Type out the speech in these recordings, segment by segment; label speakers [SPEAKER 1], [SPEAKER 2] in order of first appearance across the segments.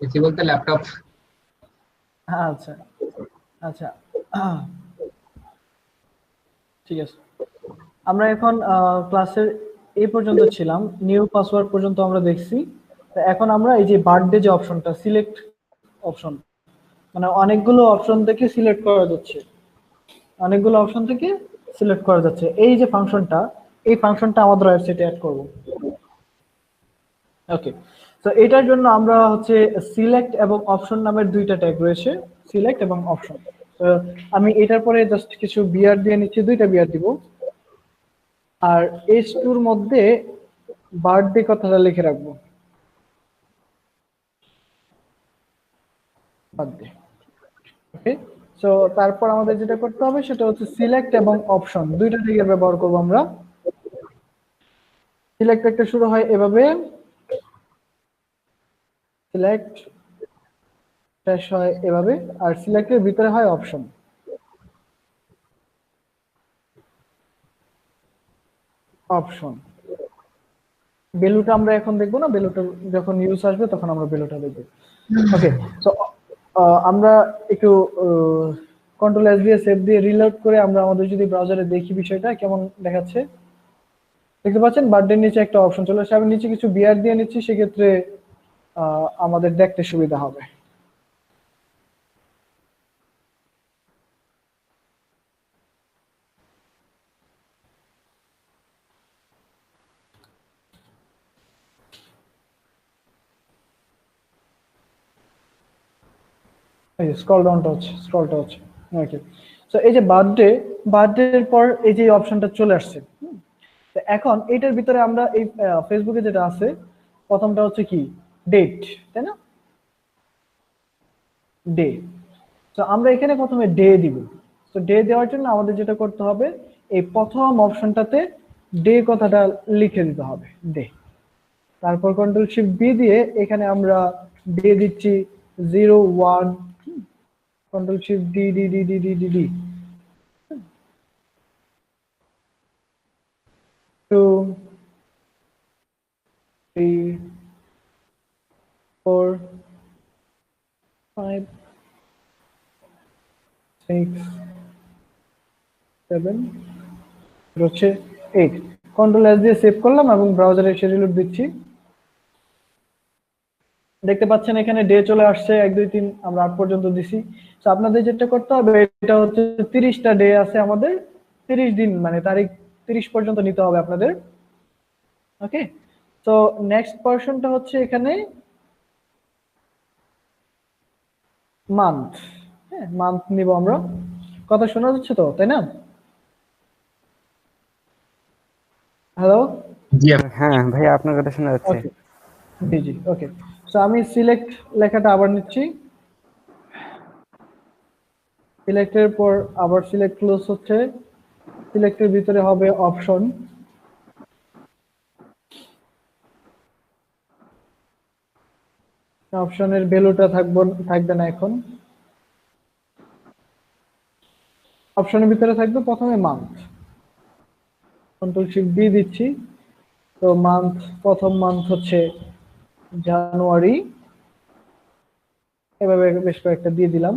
[SPEAKER 1] পিসি বলতে ল্যাপটপ।
[SPEAKER 2] আচ্ছা আচ্ছা, ঠিক আছে। আমরা এখন ক্লাসের এই পর্যন্ত ছিলাম, নিউ পাসওয়ার্ড পর্যন্ত আমরা দেখছি। তো এখন আমরা এই যে বার্থডে যে অপশনটা, সিলেক্ট অপশন, মানে অনেকগুলো অপশন থেকে সিলেক্ট করা যাচ্ছে, অনেকগুলো অপশন থেকে সিলেক্ট করা যাচ্ছে। এই যে ফাংশনটা, এই ফাংশনটা আমাদের ওয়েবসাইটে অ্যাড করব। ওকে, তো এটার জন্য আমরা হচ্ছে সিলেক্ট এবং অপশন নামের দুইটা ট্যাগ রয়েছে, সিলেক্ট এবং অপশন। আমি এটার পরে জাস্ট কিছু বিআর দিয়ে নিচ্ছি, দুইটা বিআর দিব, আর এস টুর মধ্যে বার্থডে কথাটা লিখে রাখবো, বার্থডে। ওকে, সো তারপর আমাদের যেটা করতে হবে সেটা হচ্ছে সিলেক্ট এবং অপশন দুইটা ট্যাগের ব্যবহার করব আমরা। সিলেক্ট একটা শুরু হয় এভাবে, সিলেক্ট শেষ হয় এভাবে, আর সিলেক্টের ভিতরে হয় অপশন। অপশন ভ্যালুটা আমরা এখন দেখবো না, ভ্যালুটা যখন ইউজ আসবে তখন আমরা ভ্যালুটা দেখবো। ওকে, সো আমরা একটু কন্ট্রোল এস দিয়ে সেভ দিয়ে রিলোড করে আমরা আমাদের যদি ব্রাউজারে দেখি বিষয়টা কেমন দেখাচ্ছে। দেখতে পাচ্ছেন বার্থডে নিচে একটা অপশন চলে আসে, আমি নিচে কিছু বিআর দিয়ে নিচ্ছি, সেক্ষেত্রে আমাদের দেখতে সুবিধা হবে। এই যে স্ক্রলটা হচ্ছে। ওকে, সো এই যে বার্থডের পর এই যে অপশনটা চলে আসছে। তো এখন এটার ভিতরে আমরা এই ফেসবুকে যেটা আছে, প্রথমটা হচ্ছে কি ডেট, তাই না? ডে। তো আমরা এখানে প্রথমে ডে দিব। তো ডে দেওয়ার জন্য আমাদের যেটা করতে হবে, এই প্রথম অপশনটাতে ডে কথাটা লিখে দিতে হবে, ডে। তারপর কন্ট্রোল শিফট বি দিয়ে এখানে আমরা ডে দিচ্ছি 01, control shift D D D D D D D 2 3 4 5 6 7 হচ্ছে 8। কন্ট্রোল এস দিয়ে সেভ করলাম এবং ব্রাউজারে এসে রিলোড দিচ্ছি। দেখতে পাচ্ছেন এখানে ডে চলে আসছে, 1 2 3 আমরা 8 পর্যন্ত দিছি। তো আপনাদের যেটা করতে হবে, এটা হচ্ছে 30টা ডে আছে আমাদের, 30 দিন মানে তারিখ 30 পর্যন্ত নিতে হবে আপনাদের। ওকে, তো নেক্সট পার্সনটা হচ্ছে এখানে মান্থ। হ্যাঁ, মান্থ নিব আমরা। কথা শোনা যাচ্ছে তো, তাই না? হ্যালো।
[SPEAKER 1] জি
[SPEAKER 3] হ্যাঁ ভাইয়া, আপনার কথা শোনা যাচ্ছে।
[SPEAKER 2] ওকে, জি জি, ওকে। সো আমি সিলেক্ট লেখাটা আবার নিচ্ছি, সিলেক্টের পর আবার সিলেক্ট ক্লোজ হচ্ছে, সিলেক্টের ভিতরে হবে অপশন। অপশনের ভ্যালুটা থাকবে না এখন, অপশনের ভিতরে থাকবে প্রথমে মান্থ। কন্ট্রোল শিফট বি দিচ্ছি। তো মান্থ, প্রথম মান্থ হচ্ছে জানুয়ারি, এভাবে বেশ কয়েকটা দিয়ে দিলাম।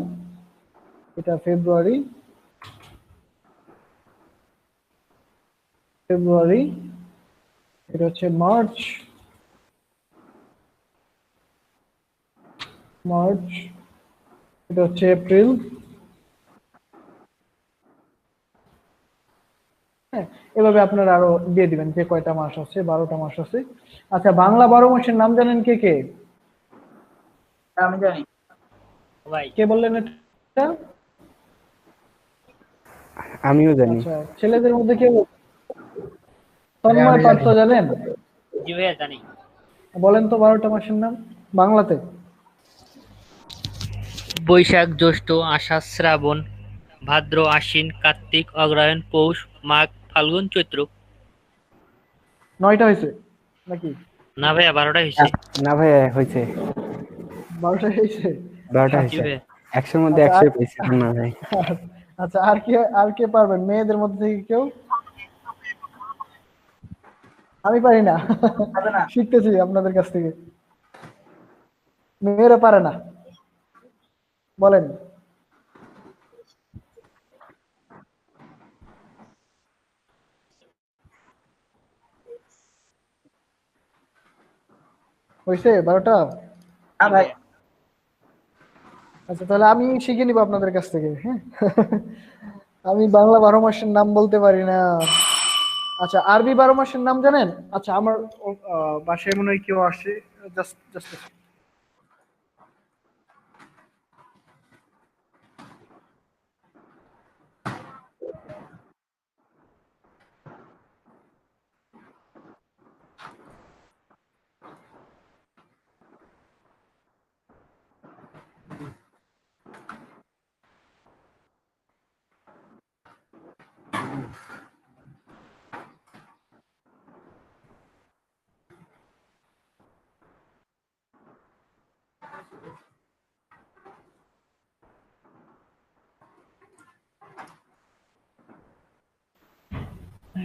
[SPEAKER 2] এটা ফেব্রুয়ারি, এটা হচ্ছে মার্চ, এটা হচ্ছে এপ্রিল। হ্যাঁ, এভাবে আপনারা আরো দিয়ে দিবেন যে কয়টা মাস আছে, 12টা মাস আছে। আচ্ছা, বাংলা 12 মাসের নাম জানেন কে কে?
[SPEAKER 4] আমি জানি ভাই।
[SPEAKER 2] কে বললেন এটা?
[SPEAKER 3] আমিও জানি।
[SPEAKER 2] আচ্ছা, ছেলেদের মধ্যে কে
[SPEAKER 1] আমি
[SPEAKER 2] তন্ময়
[SPEAKER 1] জানি।
[SPEAKER 2] পার্থ জানেন?
[SPEAKER 4] জি ভাইয়া জানি।
[SPEAKER 2] বলেন তো 12টা মাসের নাম বাংলাতে।
[SPEAKER 4] বৈশাখ, জ্যৈষ্ঠ, আষাঢ়, শ্রাবণ, ভাদ্র, আশ্বিন, কার্তিক, অগ্রহায়ণ, পৌষ, মাঘ, ফাল্গুন, চৈত্র।
[SPEAKER 2] 9টা হয়েছে নাকি?
[SPEAKER 4] না ভাইয়া 12টা হয়েছে।
[SPEAKER 3] না ভাইয়া, হয়েছে
[SPEAKER 2] 12টা হয়েছে?
[SPEAKER 3] 12টা
[SPEAKER 4] জি
[SPEAKER 3] হয়েছে।
[SPEAKER 4] ভাইয়া।
[SPEAKER 3] 100-র মধ্যে
[SPEAKER 2] আচ্ছা
[SPEAKER 3] 100 পেয়েছি না ভাই।
[SPEAKER 2] আচ্ছা, আর কে পারবেন মেয়েদের মধ্যে থেকে কেউ? আমি পারি না, শিখতেছি আপনাদের কাছ থেকে। মেয়েরা পারে না, বলেন। হয়েছে 12টা?
[SPEAKER 5] হ্যাঁ ভাই।
[SPEAKER 2] আচ্ছা তাহলে আমি শিখে নিব আপনাদের কাছ থেকে, হ্যাঁ। আমি বাংলা 12 মাসের নাম বলতে পারি না। আচ্ছা আরবি 12 মাসের নাম জানেন? আচ্ছা আমার বাসায় মনে হয় কেউ আসে, জাস্ট জাস্ট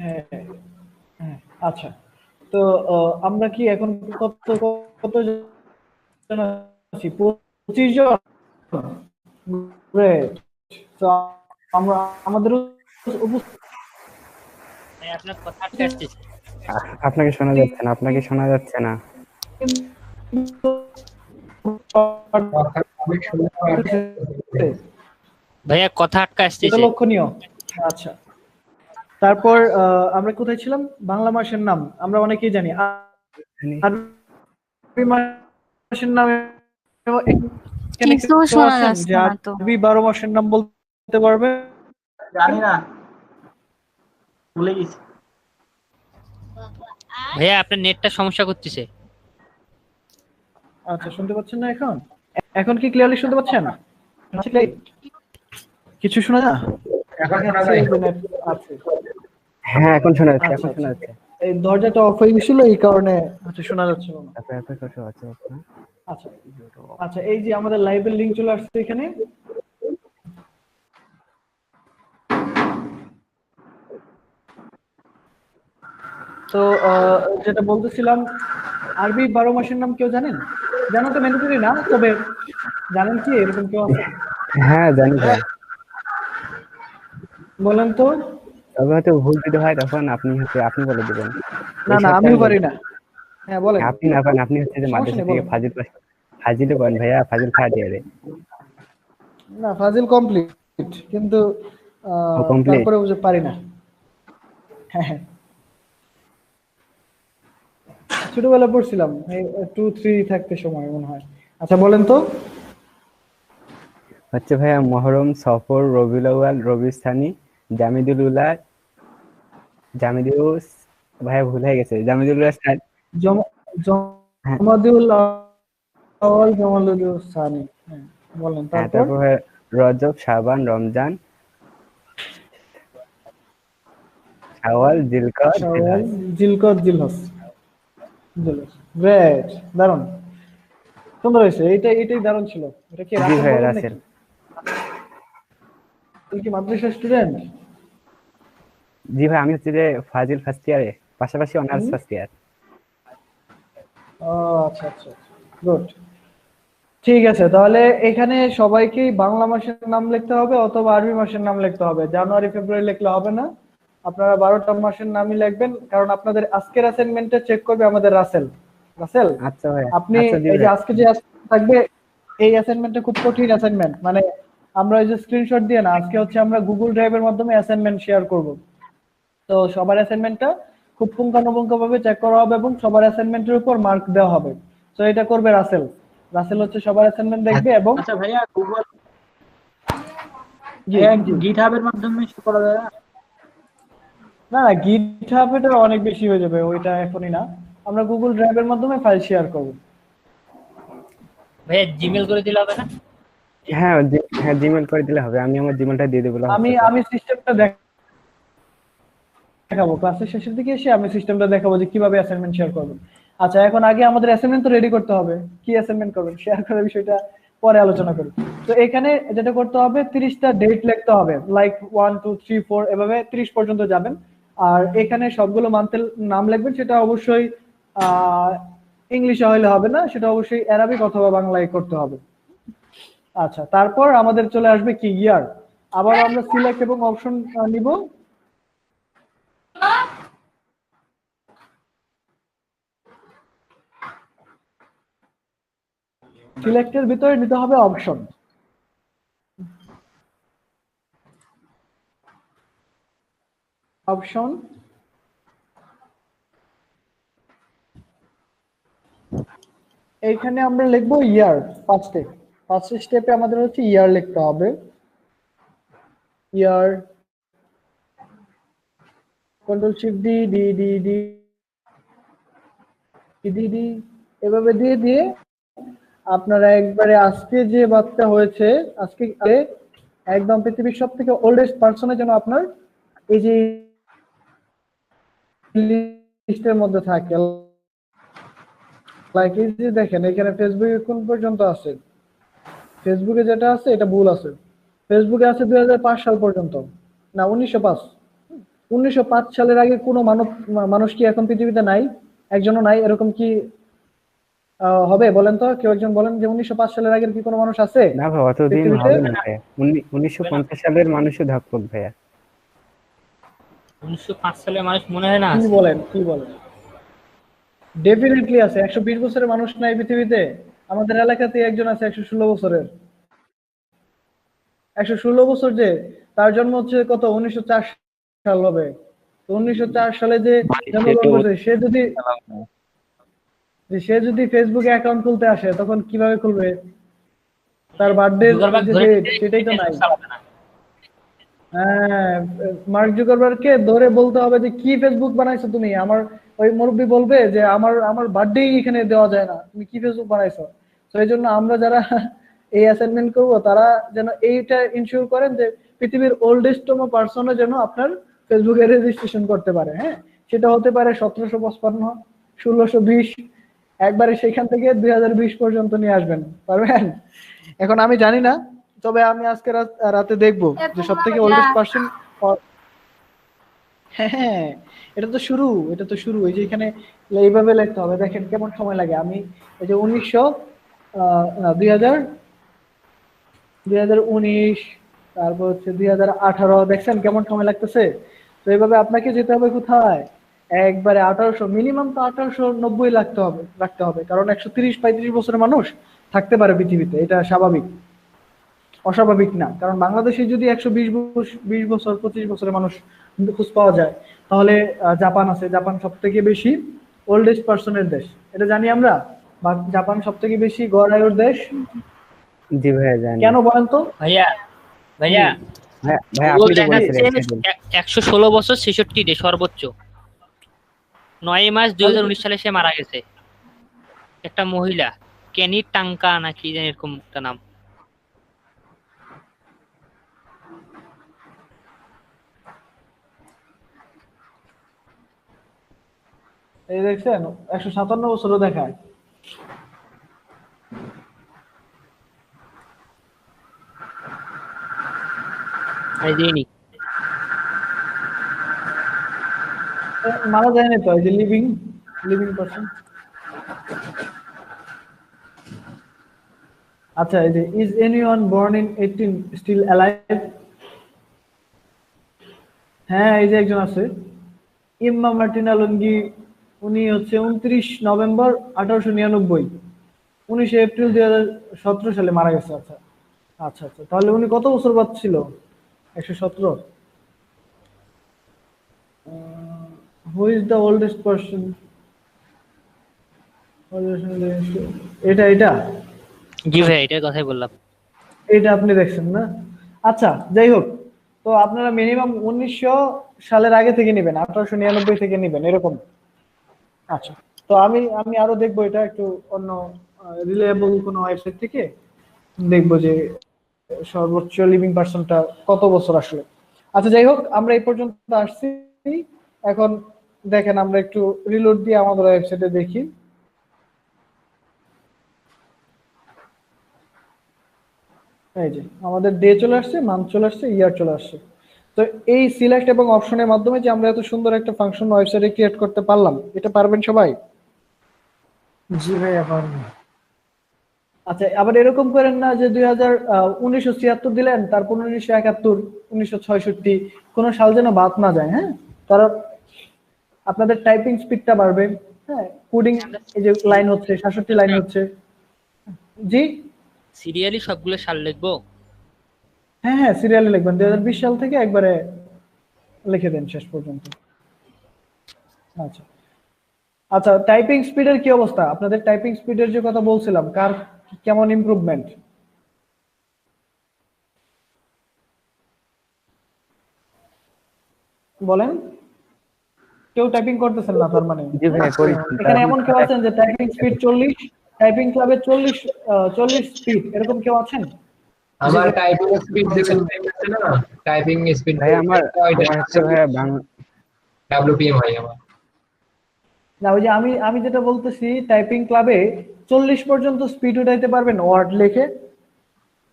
[SPEAKER 2] হ্যাঁ হ্যাঁ। আচ্ছা তো আমরা কি এখন কত কত জন আছি? 25 জন। Great. তো আমরা আমাদের
[SPEAKER 4] ভাই আপনার কথা আটকে আসতেছে।
[SPEAKER 3] আপনাকে শোনা যাচ্ছে না, আপনাকে শোনা যাচ্ছে না।
[SPEAKER 1] অনেক সুন্দর
[SPEAKER 4] ভাইয়া কথা আটকে
[SPEAKER 2] এটা
[SPEAKER 4] আসতেছে।
[SPEAKER 2] লক্ষণীয়। আচ্ছা তারপর আমরা কোথায় ছিলাম? বাংলা মাসের নাম আমরা অনেকেই জানি। আরবি মাসের নাম এখানে
[SPEAKER 6] কিছু
[SPEAKER 2] কেউ
[SPEAKER 6] শোনা
[SPEAKER 2] আছেন
[SPEAKER 6] যাচ্ছে
[SPEAKER 2] যে
[SPEAKER 6] না তো।
[SPEAKER 2] আরবি 12 মাসের নাম বলতে পারবে?
[SPEAKER 5] জানি না, ভুলে গেছি।
[SPEAKER 4] ভাইয়া আপনার নেটটা সমস্যা করতেছে।
[SPEAKER 2] আচ্ছা শুনতে পাচ্ছেন না এখন? এখন কি ক্লিয়ারলি শুনতে পাচ্ছেন? কিছু শোনা না?
[SPEAKER 1] এখন শোনা যায়।
[SPEAKER 2] আছে।
[SPEAKER 3] হ্যাঁ এখন শোনা যাচ্ছে,
[SPEAKER 2] আচ্ছা
[SPEAKER 3] এখন শোনা
[SPEAKER 2] আচ্ছা
[SPEAKER 3] যাচ্ছে।
[SPEAKER 2] এই দরজাটা অফ হয়ে গেছিল এই কারণে হচ্ছে শোনা যাচ্ছিল না।
[SPEAKER 3] এত কষ্ট হচ্ছে আপনার।
[SPEAKER 2] আচ্ছা আচ্ছা এই যে আমাদের লাইভের লিংক চলে আসছে এখানে। তো যেটা বলতেছিলাম, আরবি 12 মাসের নাম কেউ জানেন? জানো তো ম্যান্ডেটরি না, তবে জানেন কি এরকম কেউ আছে?
[SPEAKER 3] হ্যাঁ জানি ভাই,
[SPEAKER 2] বলেন তো।
[SPEAKER 3] তবে হয়তো ভুল যদি হয় তখন আপনি বলে দিবেন।
[SPEAKER 2] না
[SPEAKER 3] এই
[SPEAKER 2] না
[SPEAKER 3] সপ্তাহে
[SPEAKER 2] আমিও পারি না। হ্যাঁ বলেন।
[SPEAKER 3] আপনি না পারেন, আপনি হচ্ছে যে
[SPEAKER 2] সমস্যা
[SPEAKER 3] মাদ্রাসা
[SPEAKER 2] নেই
[SPEAKER 3] থেকে
[SPEAKER 2] বলেন।
[SPEAKER 3] ফাজিল করেন ভাইয়া, ফাজিল খাওয়া দিয়ে দেয়।
[SPEAKER 2] না ফাজিল কমপ্লিট, কিন্তু
[SPEAKER 3] ও কমপ্লিট।
[SPEAKER 2] তারপরে বুঝে পারি না। হ্যাঁ হ্যাঁ ছোটবেলা পড়ছিলাম 2-3 থাকতে সময় মনে হয়। আচ্ছা বলেন তো।
[SPEAKER 3] হচ্ছে ভাইয়া মহরম, সফর, রবিউল আউয়াল, রবিউল সানি, জামিদুল উলা, জামিদুল, ভাইয়া ভুল হয়ে গেছে, জামিদুল উলা হ্যাঁ
[SPEAKER 2] জমাদিউল আওয়াল জামালুল সানি। হ্যাঁ বলেন
[SPEAKER 3] হ্যাঁ,
[SPEAKER 2] তারপর।
[SPEAKER 3] তারপর রজব, শাবান, রমজান, শাওয়াল, জিলকদ,
[SPEAKER 2] শাওয়াল,
[SPEAKER 3] জিলহজ।
[SPEAKER 2] জিলকদ, জিলহজ। গ্রেট, দারুন, সুন্দর হয়েছে। এটাই দারুন ছিল। এটা কি
[SPEAKER 3] জি
[SPEAKER 2] রাসেল
[SPEAKER 3] ভাইয়া
[SPEAKER 2] বলেন
[SPEAKER 3] রাসেল।
[SPEAKER 2] নাকি? তুমি কি মাদ্রাসা স্টুডেন্ট?
[SPEAKER 3] জি ভাই, আমি হচ্ছে যে ফাজিল ফার্স্ট ইয়ারে, পাশাপাশি অনার্স ফার্স্ট ইয়ার।
[SPEAKER 2] ও আচ্ছা আচ্ছা গুড। ঠিক আছে তাহলে এখানে সবাইকেই বাংলা মাসের নাম লিখতে হবে অথবা আরবি মাসের নাম লিখতে হবে। জানুয়ারি ফেব্রুয়ারি লিখলে হবে না, আপনারা 12টা মাসের নামই লিখবেন, কারণ আপনাদের আজকের অ্যাসাইনমেন্টে চেক করবে আমাদের রাসেল। রাসেল
[SPEAKER 3] আচ্ছা ভাইয়া,
[SPEAKER 2] আপনি
[SPEAKER 3] আচ্ছা জি
[SPEAKER 2] এই যে
[SPEAKER 3] ভাই।
[SPEAKER 2] আজকে যে assignment থাকবে, এই অ্যাসাইনমেন্টটা খুব কঠিন অ্যাসাইনমেন্ট। মানে আমরা এই যে স্ক্রিনশট দিয়ে না, আজকে হচ্ছে আমরা গুগল ড্রাইভের মাধ্যমে অ্যাসাইনমেন্ট শেয়ার করব। তো সবার অ্যাসাইনমেন্টটা খুব পুঙ্খানুপুঙ্খভাবে চেক করা হবে এবং সবার অ্যাসাইনমেন্টের উপর মার্ক দেওয়া হবে। তো এটা করবে রাসেল। রাসেল হচ্ছে সবার অ্যাসাইনমেন্ট দেখবে এবং
[SPEAKER 5] আচ্ছা ভাইয়া, গুগল
[SPEAKER 2] জি জি।
[SPEAKER 5] গিটহাবের মাধ্যমে কি করা যায়?
[SPEAKER 2] না না গিটহাব এটা অনেক বেশি হয়ে যাবে, ওইটা এখনই না। আমরা গুগল ড্রাইভের মাধ্যমে ফাইল শেয়ার করব।
[SPEAKER 4] ভাইয়া জিমেল করে দিলে হবে না?
[SPEAKER 3] হ্যাঁ হ্যাঁ, জিমেল করে দিলে হবে, আমি আমার জিমেলটা দিয়ে দেবো
[SPEAKER 2] আমি
[SPEAKER 3] হোয়াটসঅ্যাপে।
[SPEAKER 2] আমি সিস্টেমটা দেখাবো ক্লাসের শেষের দিকে এসে, আমি সিস্টেমটা দেখাবো যে কিভাবে অ্যাসাইনমেন্ট শেয়ার করবেন। আচ্ছা এখন আগে আমাদের অ্যাসাইনমেন্ট তো রেডি করতে হবে। কি অ্যাসাইনমেন্ট করবেন শেয়ার করার বিষয়টা পরে আলোচনা করি। তো এখানে যেটা করতে হবে 30টা ডেট লিখতে হবে, লাইক 1 2 3 4 এভাবে 30 পর্যন্ত যাবেন। আর এখানে সবগুলো মান্থের নাম লিখবেন, সেটা অবশ্যই ইংলিশে হইলে হবে না, সেটা অবশ্যই অ্যারাবিক অথবা বাংলায় করতে হবে। আচ্ছা, তারপর আমাদের চলে আসবে কি ইয়ার। আবার আমরা সিলেক্ট এবং অপশন নিব। সিলেক্টের ভিতরে নিতে হবে অপশন। অপশন এইখানে আমরা লিখবো ইয়ার। ফার্স্ট স্টেপে আমাদের হচ্ছে ইয়ার লিখতে হবে। Year, control shift D D D D D D এভাবে দিয়ে দিয়ে আপনারা একবারে আজকে যে বাচ্চা হয়েছে, আজকে একদম পৃথিবীর সব থেকে ওল্ডেস্ট পার্সনের জন্য আপনার এই যে লিস্টের মধ্যে থাকে। লাইক এই যে দেখেন এখানে ফেসবুকে কোন পর্যন্ত আছে, ফেসবুকে যেটা আছে এটা ভুল আছে। ফেসবুকে আছে 2005 সাল পর্যন্ত, না 1905। 1905 সালের আগে কোনো মানুষ কি এখন পৃথিবীতে নাই? একজনও নাই। এরকম কি হবে বলেন তো, কেউ একজন বলেন যে 1905 সালের আগের কি কোনো মানুষ আছে
[SPEAKER 3] না ভাই, অতদিন
[SPEAKER 2] পৃথিবীতে?
[SPEAKER 3] হবে না ভাইয়া। 1950 সালের মানুষও থাকবে ভাইয়া।
[SPEAKER 4] 1905 সালের মানুষ মনে হয় না
[SPEAKER 2] কি
[SPEAKER 4] আছে।
[SPEAKER 2] বলেন, কি বলেন? ডেফিনেটলি আছে। 120 বছরের মানুষ নাই পৃথিবীতে? আমাদের এলাকাতে একজন আছে 116 বছরের। 116 বছর, যে তার জন্ম হচ্ছে কত 1904 সাল হবে। তো 1904 সালে যে জন্মগ্রহণ করছে, সে যদি ফেসবুকে অ্যাকাউন্ট খুলতে আসে তখন কিভাবে খুলবে? তার বার্থডে
[SPEAKER 4] জুকারবার্গ
[SPEAKER 2] যে
[SPEAKER 4] ধরে
[SPEAKER 2] ডেট সেটাই তো নাই।
[SPEAKER 4] চালাবে না।
[SPEAKER 2] হ্যাঁ, মার্ক জুকারবার্গকে ধরে বলতে হবে যে কি ফেসবুক বানাইছো তুমি? আমার ওই মুরব্বি বলবে যে আমার বার্থডে এখানে দেওয়া যায় না, তুমি কি ফেসবুক বানাইছো? তো এই জন্য আমরা যারা এই অ্যাসাইনমেন্ট করব তারা যেন এইটা ইনশিওর করেন যে পৃথিবীর ওল্ডেস্টতম পারসনও যেন আপনার ফেসবুকে রেজিস্ট্রেশন করতে পারে। হ্যাঁ, সেটা হতে পারে 1755, 1620, একবারে সেখান থেকে 2020 পর্যন্ত নিয়ে আসবেন, পারবেন? এখন আমি জানি না, তবে আমি আজকে রাতে দেখবো যে সব থেকে ওল্ডেস্ট পারসন। হ্যাঁ, এটা তো শুরু, এটা তো শুরু। এই যে এখানে এইভাবে লিখতে হবে, দেখেন কেমন সময় লাগে। আমি এই যে 2019, তারপর হচ্ছে 2018, দেখছেন কেমন সময় লাগতেছে? তো এইভাবে আপনাকে যেতে হবে কোথায়? একবারে 1800, মিনিমাম তো 1890 রাখতে হবে, কারণ 130-35 বছরের মানুষ থাকতে পারে পৃথিবীতে, এটা স্বাভাবিক, অস্বাভাবিক না। কারণ বাংলাদেশে যদি 120 বছর 25 বছরের মানুষ খোঁজ পাওয়া যায়, তাহলে জাপান আছে। জাপান সব থেকে বেশি ওল্ডেস্ট পার্সনের দেশ, এটা জানি আমরা। বা জাপান সব থেকে বেশি গড় আয়ুর দেশ।
[SPEAKER 3] জি ভাইয়া জানি।
[SPEAKER 2] কেন বলেন তো?
[SPEAKER 4] ভাইয়া ভাইয়া
[SPEAKER 3] ভাইয়া
[SPEAKER 4] গুগল
[SPEAKER 3] আপনি তো বলেছিলেন
[SPEAKER 4] দেখাচ্ছে 116 বছর 66 ডে সর্বোচ্চ। 9 মার্চ 2019 সালে সে মারা গেছে। একটা মহিলা, কেনি টাঙ্কা নাকি জানি এরকম একটা নাম।
[SPEAKER 2] এই দেখছেন 157 বছরও দেখায়।
[SPEAKER 4] এই দিনই
[SPEAKER 2] মারা যায় না তো, এই যে লিভিং পারসন। আচ্ছা, এই যে is anyone born in 18 still alive? হ্যাঁ, এই যে একজন আছে, ইম্মা মার্টিনা লুঙ্গি। উনি হচ্ছে 29 নভেম্বর 1899, 19 এপ্রিল 2017 সালে মারা গেছে। আচ্ছা আচ্ছা আচ্ছা, তাহলে উনি কত বছর বাঁচছিল? 117। Who is the oldest person? এটা এটা
[SPEAKER 4] জি ভাই, এটার কথাই বললাম।
[SPEAKER 2] এটা আপনি দেখছেন না? আচ্ছা, যাই হোক, তো আপনারা মিনিমাম 1900 সালের আগে থেকে নেবেন, 1899 থেকে নেবেন, এরকম। আচ্ছা, তো আমি আরো দেখবো এটা একটু অন্য রিলায়েবল কোনো ওয়েবসাইট থেকে দেখবো যে সর্বোচ্চ লিভিং পার্সনটা কত বছর আসলে। আচ্ছা, যাই হোক, আমরা এই পর্যন্ত আসছি। এখন দেখেন আমরা একটু রিলোড দিয়ে আমাদের ওয়েবসাইটে দেখি। এই যে আমাদের ডে চলে আসছে, মান্থ চলে আসছে, ইয়ার চলে আসছে। তো এই সিলেক্ট এবং অপশনের মাধ্যমে যে আমরা এত সুন্দর একটা ফাংশন ওয়েবসাইটে ক্রিয়েট করতে পারলাম, এটা পারবেন সবাই? জি ভাইয়া পারবো। আচ্ছা, আবার এরকম করেন না যে 1976 দিলেন, তারপর 1971, 1966, কোন সাল যেন বাদ না যায়, হ্যাঁ? কারণ আপনাদের টাইপিং স্পিডটা বাড়বে, হ্যাঁ, কোডিং
[SPEAKER 4] আমরা
[SPEAKER 2] এই যে লাইন হচ্ছে 67 লাইন হচ্ছে। জি,
[SPEAKER 4] সিরিয়ালি সবগুলো সাল লিখবো।
[SPEAKER 2] হ্যাঁ হ্যাঁ, সিরিয়ালে লিখবেন 2020 সাল থেকে একবারে লিখে দেন শেষ পর্যন্ত। আচ্ছা আচ্ছা, টাইপিং স্পিডের কি অবস্থা? আপনাদের টাইপিং স্পিডের যে কথা বলছিলাম, কার কেমন ইমপ্রুভমেন্ট বলেন? কেউ টাইপিং করতেছেন না তার মানে?
[SPEAKER 3] জি ভাইয়া করি।
[SPEAKER 2] এখানে এমন কেউ আছেন যে টাইপিং স্পিড 40, টাইপিং ক্লাবে 40 স্পিড, এরকম কেউ আছেন?
[SPEAKER 1] আমার টাইপিং স্পিড যেটা আছে না, টাইপিং স্পিড
[SPEAKER 3] ভাইয়া আমার হচ্ছে ভাইয়া বাংলা।
[SPEAKER 1] ডব্লিউপিএম হয় আমার।
[SPEAKER 2] না, ওই যে আমি আমি যেটা বলতেছি, টাইপিং ক্লাবে 40 পর্যন্ত স্পিড উঠাইতে পারবেন ওয়ার্ড লিখে?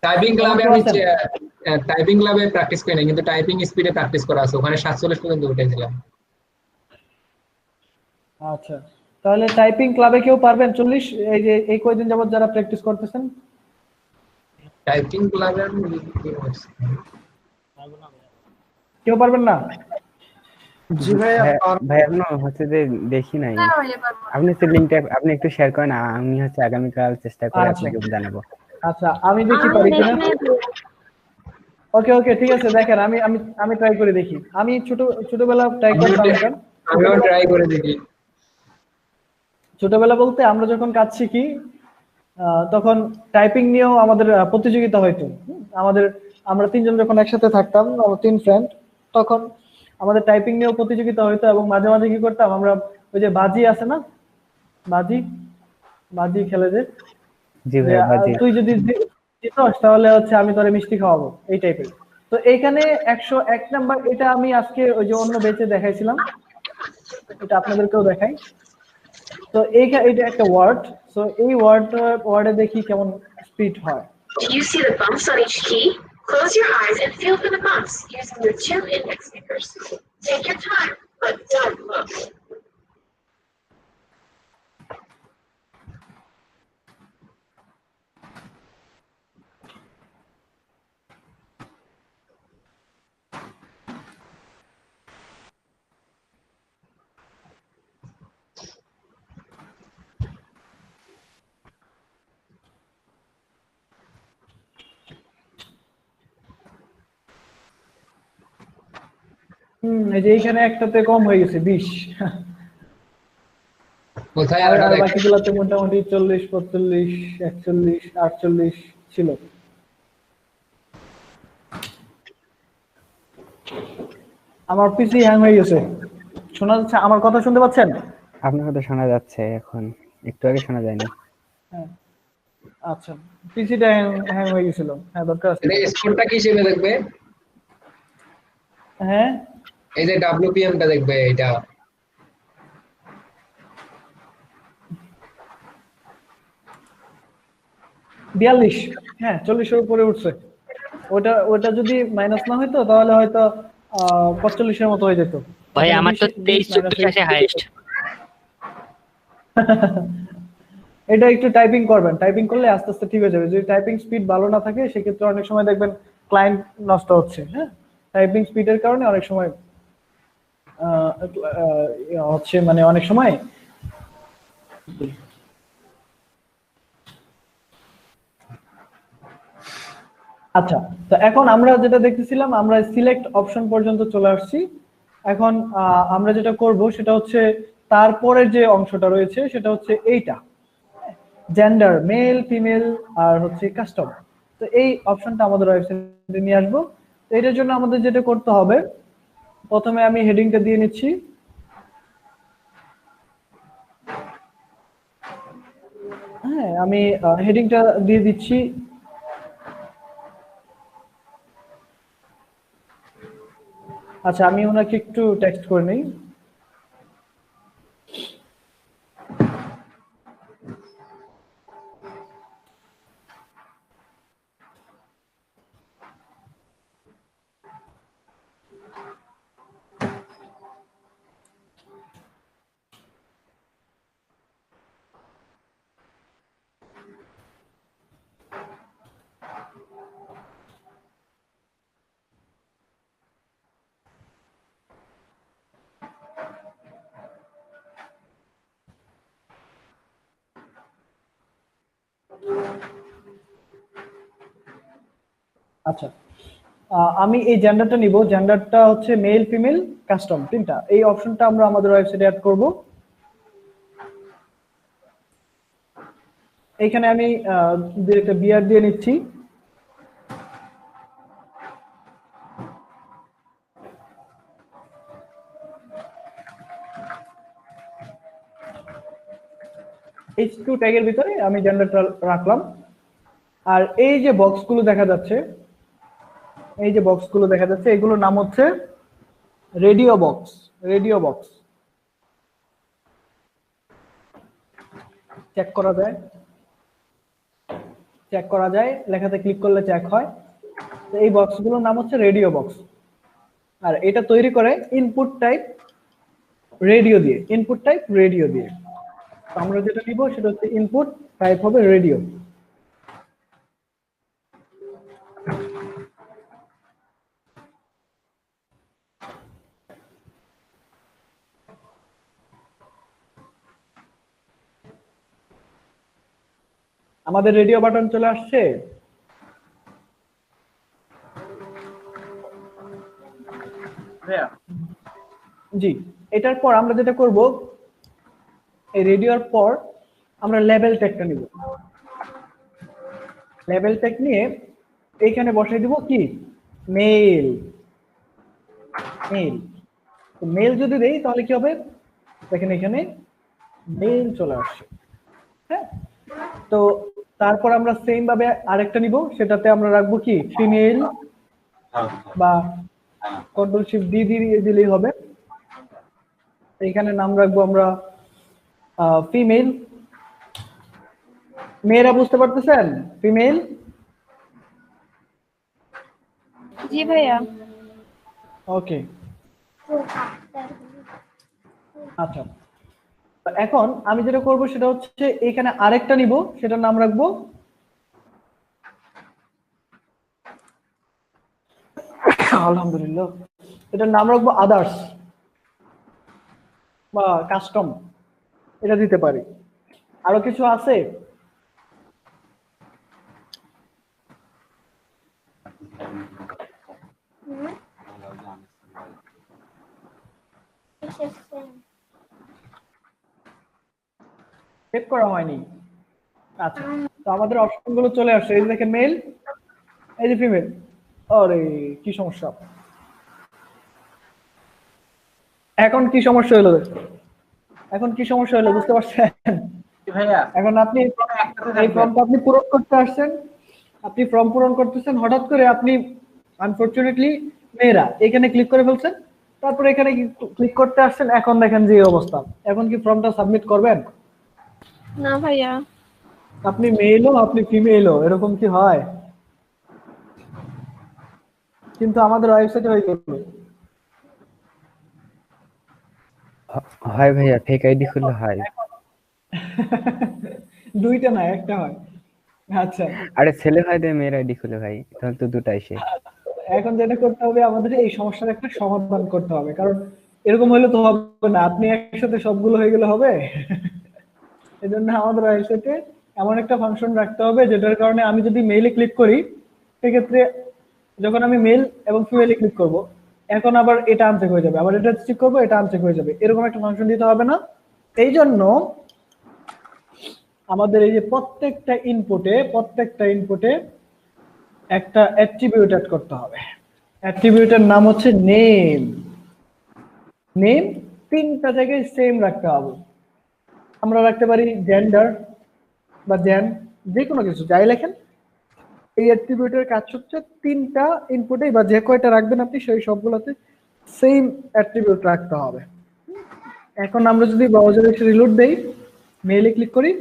[SPEAKER 1] টাইপিং
[SPEAKER 2] এমন
[SPEAKER 1] ক্লাবে
[SPEAKER 2] কেউ
[SPEAKER 1] আমি
[SPEAKER 2] আছেন?
[SPEAKER 1] টাইপিং ক্লাবে প্র্যাকটিস করি না, কিন্তু টাইপিং স্পিডে প্র্যাকটিস করা আছে, ওখানে 47 পর্যন্ত উঠেছিলাম।
[SPEAKER 2] আচ্ছা, তাহলে টাইপিং ক্লাবে কেউ পারবেন 40? এই যে এই কয়দিন যাবত যারা প্র্যাকটিস করতেছেন,
[SPEAKER 1] টাইপিং ক্লাবে আমি কি করছি?
[SPEAKER 2] কেউ পারবেন না?
[SPEAKER 3] জি ভাইয়া ভাইয়া এখনো হচ্ছে যে দেখি নাই। আপনি হচ্ছে লিঙ্কটা আপনি একটু শেয়ার করেন, আমি হচ্ছে আগামীকাল চেষ্টা করে
[SPEAKER 2] আচ্ছা
[SPEAKER 3] আপনাকে জানাবো।
[SPEAKER 2] আচ্ছা, আমি দেখি পারি কিনা। ওকে ওকে, ঠিক আছে, দেখেন আমি আমি আমি ট্রাই করে দেখি। আমি ছোটবেলা ট্রাই করতাম এটা।
[SPEAKER 1] আমিও
[SPEAKER 2] ছোটবেলা
[SPEAKER 1] ট্রাই করে দেখি।
[SPEAKER 2] ছোটবেলা বলতে আমরা যখন কাজ শিখি, তখন টাইপিং নিয়েও আমাদের প্রতিযোগিতা হইতো। আমাদের আমরা তিনজন যখন একসাথে থাকতাম, আমরা তিন ফ্রেন্ড, তখন আমাদের টাইপিং নিয়েও প্রতিযোগিতা হইতো। এবং মাঝে মাঝে কি করতাম আমরা, ওই যে বাজি আছে না, বাজি বাজি খেলে যে,
[SPEAKER 3] জি
[SPEAKER 2] যে
[SPEAKER 3] ভাইয়া বাজি।
[SPEAKER 2] তুই যদি জিতস তাহলে হচ্ছে আমি তোরে মিষ্টি খাওয়াবো, এই টাইপের। তো এইখানে 101 নাম্বার, এটা আমি আজকে ওই যে অন্য বেচে দেখাইছিলাম, এটা আপনাদেরকেও দেখাই। তো এটা একটা ওয়ার্ড, তো এই ওয়ার্ডে দেখি কেমন স্পিড হয়।
[SPEAKER 6] Do you see the bumps on each key? Close your eyes and feel for the bumps using your two index fingers. Take your time, but don't look.
[SPEAKER 2] এই যে এইখানে একটাতে কম হয়ে গেছে 20।
[SPEAKER 1] কোথায়
[SPEAKER 2] আর
[SPEAKER 1] ওটা
[SPEAKER 2] আর
[SPEAKER 1] দেখ?
[SPEAKER 2] বাকিগুলোতে মোটামুটি 40, 45, 41, 48 ছিল। আমার পিসি হ্যাং হয়ে গেছে। শোনা যাচ্ছে? আমার কথা শুনতে পাচ্ছেন?
[SPEAKER 3] আপনার কথা শোনা যাচ্ছে এখন, একটু আগে শোনা যায়নি।
[SPEAKER 2] হ্যাঁ, আচ্ছা, পিসিটা হ্যাং হয়ে গেছিল, হ্যাঁ দরকার আছে।
[SPEAKER 1] এটা স্কোরটা কি হিসেবে দেখবে?
[SPEAKER 2] হ্যাঁ,
[SPEAKER 1] এই যে ডব্লিউপিএম টা দেখবে এটা।
[SPEAKER 2] 42, হ্যাঁ 40-এর উপরে উঠছে। ওটা ওটা যদি মাইনাস না হইতো তাহলে হয়তো 45-এর মতো হয়ে যেত।
[SPEAKER 4] ভাই
[SPEAKER 2] এখানে
[SPEAKER 4] আমার তো
[SPEAKER 2] 20 minus
[SPEAKER 4] 23-24 আসে হাইয়েস্ট।
[SPEAKER 2] এটা একটু টাইপিং করবেন, টাইপিং করলে আস্তে আস্তে ঠিক হয়ে যাবে। যদি টাইপিং স্পিড ভালো না থাকে সেক্ষেত্রে অনেক সময় দেখবেন ক্লায়েন্ট নষ্ট হচ্ছে, হ্যাঁ, টাইপিং স্পিডের কারণে অনেক সময় হচ্ছে, মানে অনেক সময়। আচ্ছা, তো এখন আমরা যেটা দেখতেছিলাম, আমরা সিলেক্ট অপশন পর্যন্ত চলে আসছি। এখন আমরা যেটা করব সেটা হচ্ছে, তারপরের যে অংশটা রয়েছে সেটা হচ্ছে এইটা, জেন্ডার, মেল ফিমেল আর হচ্ছে কাস্টম। তো এই অপশনটা আমাদের ওয়েবসাইটে নিয়ে আসবো। তো এটার জন্য আমাদের যেটা করতে হবে, প্রথমে আমি হেডিংটা দিয়ে নিচ্ছি। হ্যাঁ, আমি হেডিংটা দিয়ে দিচ্ছি। আচ্ছা, আমি ওনাকে একটু টেক্সট করে নেই। আচ্ছা, আমি এই জেন্ডারটা নিব, জেন্ডারটা হচ্ছে মেল ফিমেল কাস্টম তিনটা, এই অপশনটা আমরা আমাদের ওয়েবসাইটে অ্যাড করব। এইখানে আমি একটা বিআর দিয়ে নিচ্ছি। H2 ট্যাগের ভিতরে আমি জেন্ডারটা রাখলাম। আর এই যে বক্সগুলো দেখা যাচ্ছে, এই যে বক্সগুলো দেখা যাচ্ছে, এগুলোর নাম হচ্ছে radio box. Radio box check করা যায়, চেক করা যায়, লেখাতে ক্লিক করলে চেক হয়। তো এই বক্সগুলোর নাম হচ্ছে রেডিও বক্স। আর এটা তৈরি করে ইনপুট টাইপ রেডিও দিয়ে, ইনপুট টাইপ রেডিও দিয়ে। তো আমরা যেটা নিব সেটা হচ্ছে ইনপুট টাইপ হবে রেডিও। আমাদের রেডিও বাটন চলে আসছে। জি, এটার পর আমরা যেটা করব, এই রেডিওর পর আমরা লেভেল ট্যাগটা নিব। লেভেল ট্যাগ নিয়ে এইখানে বসাই দিব কি মেল। মেল, তো মেল যদি দেই তাহলে কি হবে, দেখেন এখানে মেল চলে আসছে। হ্যাঁ, তো তারপর আমরা সেম ভাবে আরেকটা নিব, সেটাতে আমরা রাখবো কি ফিমেল, বা কন্ট্রোল শিফট ডি দিয়ে দিলেই হবে। এখানে নাম রাখবো আমরা ফিমেল। মেয়েরা বুঝতে পারতেছেন? ফিমেল।
[SPEAKER 7] জি ভাইয়া।
[SPEAKER 2] ওকে, আচ্ছা, এখন আমি যেটা করব সেটা হচ্ছে এখানে আরেকটা নিব, সেটার নাম রাখবো আলহামদুলিল্লাহ, এটার নাম রাখবো আদার্স বা কাস্টম, এটা দিতে পারি। আরো কিছু আছে? সেভ করা হয়নি। আচ্ছা, তো আমাদের অপশন গুলো চলে আসছে। এই যে দেখেন মেল, এই যে ফিমেল। আরে কি সমস্যা, এখন কি সমস্যা হলো? এখন কি সমস্যা হলো বুঝতে পারছেন?
[SPEAKER 5] ভাইয়া
[SPEAKER 2] এখন আপনি এই ফর্মটা আপনি পূরণ করতে আসছেন, আপনি ফর্ম পূরণ করতেছেন, হঠাৎ করে আপনি আনফরচুনেটলি মেয়েরা এখানে ক্লিক করে ফেলছেন, তারপরে এখানে ক্লিক করতে আসছেন, এখন দেখেন যে অবস্থা। এখন কি ফর্মটা সাবমিট করবেন?
[SPEAKER 7] না ভাইয়া।
[SPEAKER 2] আপনি মেলও আপনি ফিমেলও, এরকম কি হয়? কিন্তু আমাদের ওয়েবসাইটে হয়ে গেল।
[SPEAKER 3] হয় ভাইয়া, ফেক আইডি খুললে হয়।
[SPEAKER 2] দুইটা না, একটা হয়। আচ্ছা,
[SPEAKER 3] আরে ছেলে হয় দে মেয়ের আইডি খুলে ভাই, তাহলে তো দুটাই সে।
[SPEAKER 2] এখন যেটা করতে হবে, আমাদের এই সমস্যার একটা সমাধান করতে হবে, কারণ এরকম হলে তো হবে না, আপনি একসাথে সবগুলো হয়ে গেলে হবে। এজন্য আমাদের ওয়েবসাইটে এমন একটা ফাংশন রাখতে হবে যেটার কারণে আমি যদি মেইলে ক্লিক করি, সেক্ষেত্রে যখন আমি মেল এবং ফিমেলে ক্লিক করব, এখন আবার এটা আনচেক হয়ে যাবে, আবার এটা চেক করবো, এটা আনচেক হয়ে যাবে, এরকম একটা ফাংশন দিতে হবে না। এই জন্য আমাদের এই যে প্রত্যেকটা ইনপুটে একটা অ্যাট্রিবিউট অ্যাড করতে হবে। অ্যাট্রিবিউটের নাম হচ্ছে নেম। নেম তিনটা জায়গায় সেম রাখতে হবে। আমরা রাখতে পারি জেন্ডার বা যে কোনো কিছু যাই লেখেন। এই অ্যাট্রিবিউটের কাজ হচ্ছে তিনটা ইনপুটে বা যে কয়টা রাখবেন আপনি সেই সবগুলোতে সেম অ্যাট্রিবিউট রাখতে হবে। এখন আমরা যদি ব্রাউজারে একটু রিলোড দেই, মেইলে ক্লিক করি,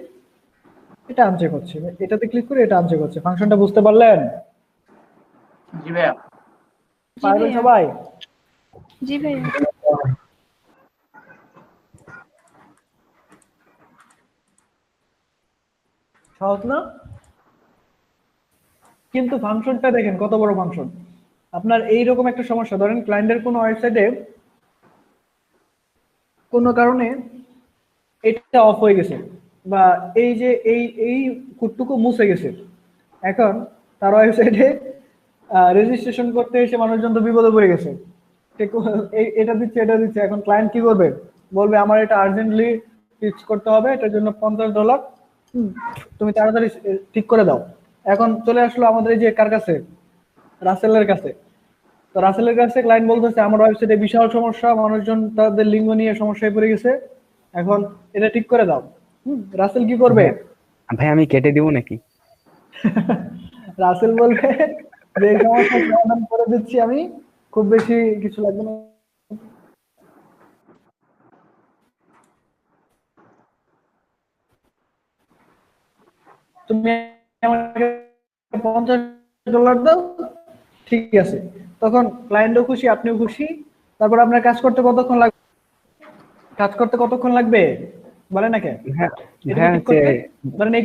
[SPEAKER 2] এটা আনচেক হচ্ছে, এটাতে ক্লিক করি, এটা আনচেক হচ্ছে। ফাংশনটা বুঝতে পারলেন?
[SPEAKER 5] জি ভাইয়া।
[SPEAKER 2] পারবেন সবাই?
[SPEAKER 7] জি ভাইয়া।
[SPEAKER 2] সহজ না? কিন্তু ফাংশনটা দেখেন কত বড় ফাংশন। আপনার এইরকম একটা সমস্যা, ধরেন ক্লায়েন্টের কোনো ওয়েবসাইটে কোনো কারণে এটা অফ হয়ে গেছে, বা এই যে এই কোডটুকু মুছে গেছে। এখন তার ওয়েবসাইটে রেজিস্ট্রেশন করতে এসে মানুষজন তো বিপদে পড়ে গেছে। এটা দিচ্ছে, এখন ক্লায়েন্ট কি করবে, বলবে আমার এটা আর্জেন্টলি ফিক্স করতে হবে, এটার জন্য $50, তুমি তাড়াতাড়ি ঠিক করে দাও। এখন চলে আসলো আমাদের এই যে কার কাছে, রাসেলের কাছে। তো রাসেলের কাছে ক্লায়েন্ট বলতেছে আমার ওয়েবসাইটে বিশাল সমস্যা, মানুষজন তাদের লিঙ্গ নিয়ে সমস্যায় পড়ে গেছে, এখন এটা ঠিক করে দাও। রাসেল কি করবে?
[SPEAKER 3] ভাই আমি কেটে দিব নাকি?
[SPEAKER 2] রাসেল বলবে যে এই সমস্যা সমাধান করে দিচ্ছি আমি, খুব বেশি কিছু লাগবে না, তুমি আমাকে $50 দাও, ঠিক আছে। তখন ক্লায়েন্টও খুশি, আপনিও খুশি। তারপর আপনার কাজ করতে কতক্ষণ লাগবে বলেন না কে?
[SPEAKER 3] হ্যাঁ
[SPEAKER 2] এটা
[SPEAKER 3] হ্যাঁ
[SPEAKER 2] ঠিক করতে ধরেন এই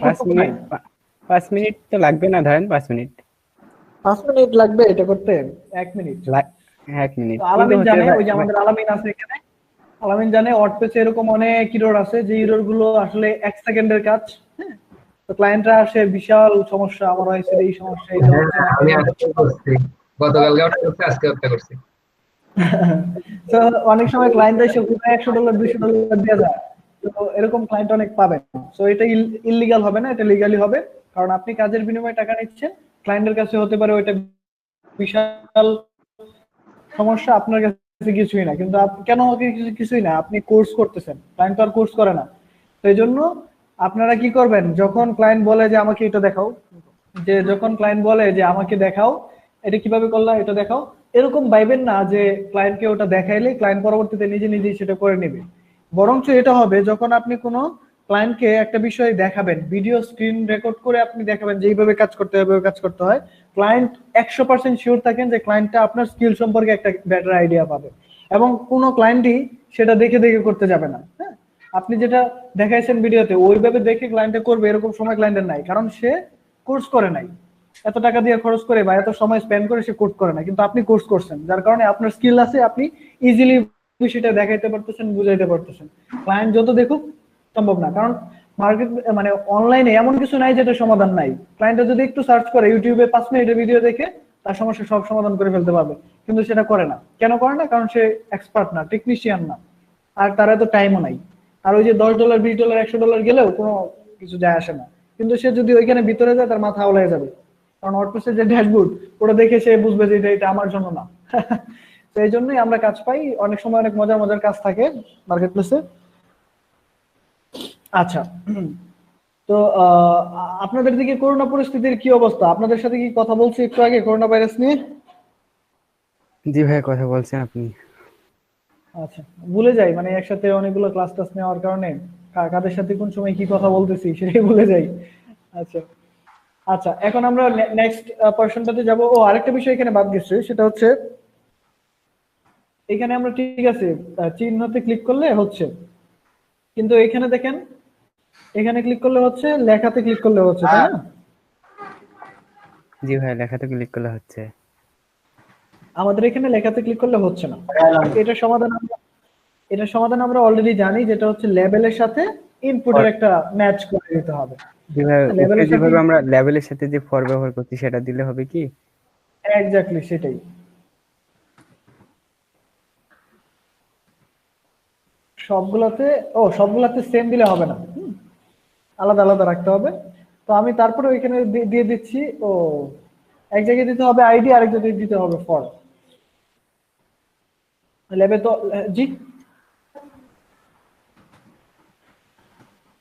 [SPEAKER 3] 5 মিনিট তো লাগবে না, ধরেন 5 মিনিট।
[SPEAKER 2] 5 মিনিট লাগবে এটা করতে? 1 মিনিট।
[SPEAKER 3] 1 মিনিট।
[SPEAKER 2] আলামিন জানে, ওই যে আমাদের আলামিন আছে এখানে, আলামিন জানে ওয়ার্ডপ্রেসে এরকম অনেক ইরর আছে যে ইরর গুলো আসলে 1 সেকেন্ডের কাজ। হ্যাঁ, তো ক্লায়েন্টরা আসে বিশাল সমস্যা, আমার হয়েছে এই সমস্যা, এটা হচ্ছে না,
[SPEAKER 1] আমি আজকে করছি, গতকালকে ওটা করছি, আজকে ওটা করছি।
[SPEAKER 2] তো অনেক সময় ক্লায়েন্ট এসে $100 $200 দিয়ে যায়, তো এরকম ক্লায়েন্ট অনেক পাবেন। তো এটা ইল্লিগাল হবে না, এটা লিগালি হবে, কারণ আপনি কাজের বিনিময়ে টাকা নিচ্ছেন, ক্লায়েন্টের কাছে হতে পারে ওইটা বিশাল সমস্যা, আপনার কাছে কিছুই না। কিন্তু কেন কিছুই না, আপনি কোর্স করতেছেন, ক্লায়েন্ট তো আর কোর্স করে না। তো এই জন্য আপনারা কি করবেন, যখন ক্লায়েন্ট বলে যে আমাকে এটা দেখাও, যখন ক্লায়েন্ট বলে যে আমাকে দেখাও এটা কিভাবে করলা, এটা দেখাও, এরকম ভাইবেন না যে ক্লায়েন্টকে ওটা দেখাইলে ক্লায়েন্ট পরবর্তীতে নিজে নিজেই সেটা করে নেবে। বরঞ্চ এটা হবে যখন আপনি কোনো ক্লায়েন্টকে একটা বিষয় দেখাবেন, ভিডিও স্ক্রিন রেকর্ড করে আপনি দেখাবেন যে এইভাবে কাজ করতে হবে, কাজ করতে হয়, ক্লায়েন্ট 100% শিওর থাকেন যে ক্লায়েন্টটা আপনার স্কিল সম্পর্কে একটা বেটার আইডিয়া পাবে, এবং কোনো ক্লায়েন্টই সেটা দেখে দেখে করতে যাবে না। হ্যাঁ, আপনি যেটা দেখাইছেন ভিডিওতে ওইভাবে দেখে ক্লায়েন্টে করবে এরকম সময় ক্লায়েন্টের নাই, কারণ সে কোর্স করে নাই, এত টাকা দিয়ে খরচ করে বা এত সময় স্পেন্ড করে সে কোর্স করে না। কিন্তু আপনি কোর্স করছেন, যার কারণে আপনার স্কিল আছে, আপনি ইজিলি বিষয়টা দেখাইতে পারতেছেন, বুঝাইতে পারতেছেন। ক্লায়েন্ট যত দেখুক সম্ভব না, কারণ মার্কেট মানে অনলাইনে এমন কিছু নাই যেটা সমাধান নাই। ক্লায়েন্টটা যদি একটু সার্চ করে ইউটিউবে 5 মিনিটের ভিডিও দেখে তার সমস্যা সব সমাধান করে ফেলতে পারবে, কিন্তু সেটা করে না। কেন করে না? কারণ সে এক্সপার্ট না, টেকনিশিয়ান না, আর তার এত টাইমও নাই। আর ওই যে $10 $20 $100 গেলেও কোনো কিছু যায় আসে না, কিন্তু সে যদি ওইখানে ভিতরে যায় তার মাথা আওলায় যাবে, কারণ ওয়ার্ডপ্রেসের যে ড্যাশবোর্ড ওটা দেখে সে বুঝবে যে এটা আমার জন্য না। তো এই জন্যই আমরা কাজ পাই, অনেক সময় অনেক মজার মজার কাজ থাকে মার্কেট প্লেসে। আচ্ছা, তো আপনাদের দিকে করোনা পরিস্থিতির কি অবস্থা? আপনাদের সাথে কি কথা বলছি একটু আগে করোনা ভাইরাস নিয়ে?
[SPEAKER 3] জি ভাই, কথা বলছেন আপনি।
[SPEAKER 2] আচ্ছা, ভুলে যাই, মানে একসাথে অনেকগুলো ক্লাস টাস নেওয়ার কারণে কাদের সাথে কোন সময় কি কথা বলতেছি সেটাই ভুলে যাই। আচ্ছা আচ্ছা, এখন আমরা নেক্সট পোরশনটাতে যাব। ও আরেকটা বিষয় এখানে বাদ গেছে, সেটা হচ্ছে এখানে আমরা ঠিক আছে চিহ্নতে ক্লিক করলে হচ্ছে, কিন্তু এখানে দেখেন, এখানে ক্লিক করলে হচ্ছে, লেখাতে ক্লিক করলে হচ্ছে, তাই না?
[SPEAKER 3] জি ভাই, লেখাতে ক্লিক করলে হচ্ছে,
[SPEAKER 2] আমাদের এখানে লেখাতে ক্লিক করলে হচ্ছে না। এটা সমাধান আমরা অলরেডি জানি, যেটা হচ্ছে লেবেলের সাথে ইনপুটের একটা ম্যাচ করে দিতে হবে।
[SPEAKER 3] জি ভাই, ওকে যেভাবে আমরা লেভেলের সাথে যে ফর ব্যবহার করছি সেটা দিলে হবে কি?
[SPEAKER 2] এক্স্যাক্টলি সেটাই। সবগুলাতে সেম দিলে হবে না, আলাদা আলাদা রাখতে হবে। তো আমি তারপরে ওইখানে দিয়ে দিচ্ছি, এক জায়গায় দিতে হবে আইডি, আরেক জায়গায় দিতে হবে ফর। ল্যাবে তো জি,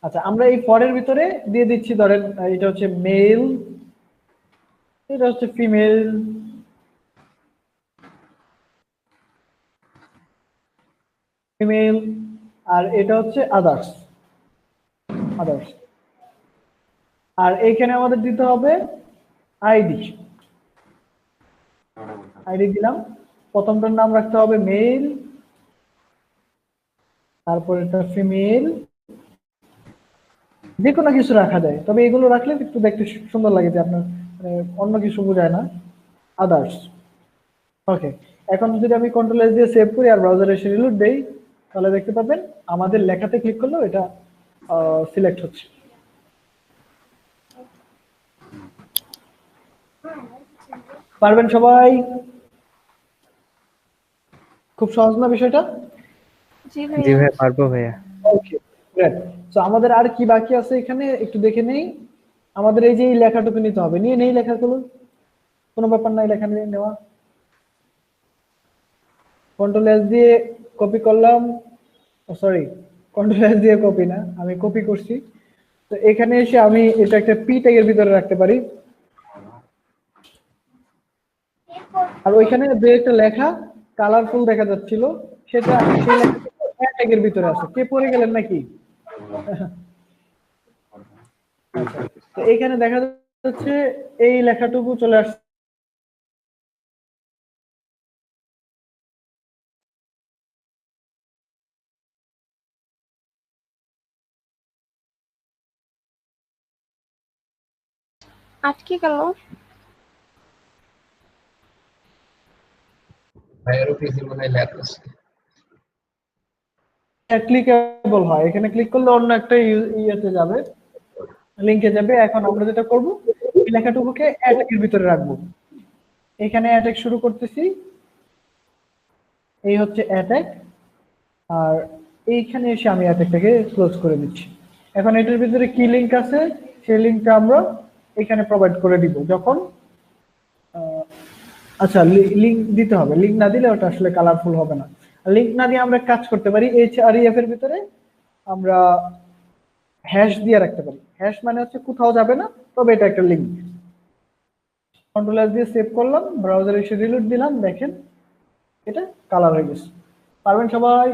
[SPEAKER 2] আচ্ছা, আমরা এই ফরের ভিতরে দিয়ে দিচ্ছি, ধরেন এটা হচ্ছে মেল, এটা হচ্ছে ফিমেল, আর এটা হচ্ছে আদার্স। আর এইখানে আমাদের দিতে হবে আইডি দিলাম। প্রথমটার নাম রাখতে হবে মেল, তারপর এটা ফিমেল, যে কোনো কিছু রাখা যায়, তবে এগুলো রাখলে একটু দেখতে সুন্দর লাগে, যে আপনার অন্য কিছু বোঝায় না। আদার্স, ওকে। এখন যদি আমি কন্ট্রোল এস দিয়ে সেভ করি আর ব্রাউজারে এসে রিলোড দেই, তাহলে দেখতে পাবেন আমাদের লেখাতে ক্লিক করলেও এটা সিলেক্ট হচ্ছে। পারবেন সবাই? খুব সহজ না বিষয়টা?
[SPEAKER 7] জি
[SPEAKER 3] জি
[SPEAKER 7] ভাইয়া।
[SPEAKER 3] ভাইয়া পারবো ভাইয়া।
[SPEAKER 2] Okay great. তো আমাদের আর কি বাকি আছে এখানে একটু দেখে নেই। আমাদের এই যে এই লেখাটুকু নিতে হবে, নিয়ে নেই লেখাগুলো, কোনো ব্যাপার নাই লেখা নিয়ে নেওয়া। কন্ট্রোল এস দিয়ে কপি করলাম, সরি কন্ট্রোল এস দিয়ে কপি না, আমি কপি করছি। তো এখানে এসে আমি এটা একটা পি ট্যাগের ভিতরে রাখতে পারি। আর ওইখানে যে একটা লেখা কালারফুল দেখা যাচ্ছিল সেটা সেই লেখাটা ট্যাগের ভিতরে আছে। কে পড়ে গেলেন নাকি? আচ্ছা, তো এখানে দেখা যাচ্ছে এই লেখাটুকু চলে আসছে।
[SPEAKER 7] আটকে গেল।
[SPEAKER 1] ভাইয়েরও পিসি মনে হয় ল্যাগ আছে।
[SPEAKER 2] ক্লিকেবল হয়, এখানে ক্লিক করলে অন্য একটা ইয়েতে যাবে, লিংকে যাবে। এখন আমরা যেটা করব এই লেখাটুকুকে অ্যাটাকের ভিতরে রাখবো। এখানে অ্যাটাক শুরু করতেছি, এই হচ্ছে অ্যাটাক, আর এইখানে এসে আমি অ্যাটাকটাকে ক্লোজ করে দিচ্ছি। এখন এটার ভিতরে কি লিংক আছে সেই লিংকটা আমরা এখানে প্রোভাইড করে দিব যখন আচ্ছা লিংক দিতে হবে, লিংক না দিলে ওটা আসলে কালারফুল হবে না। লিংক না দিয়ে আমরা কাজ করতে পারি href এর ভিতরে আমরা হ্যাশ দিয়ে রাখতে পারি। হ্যাশ মানে হচ্ছে কোথাও যাবে না, তবে এটা একটা লিংক। কন্ট্রোল এস দিয়ে সেভ করলাম, ব্রাউজারে এসে রিলোড দিলাম, দেখেন এটা কালার হয়ে গেছে। পারবেন সবাই?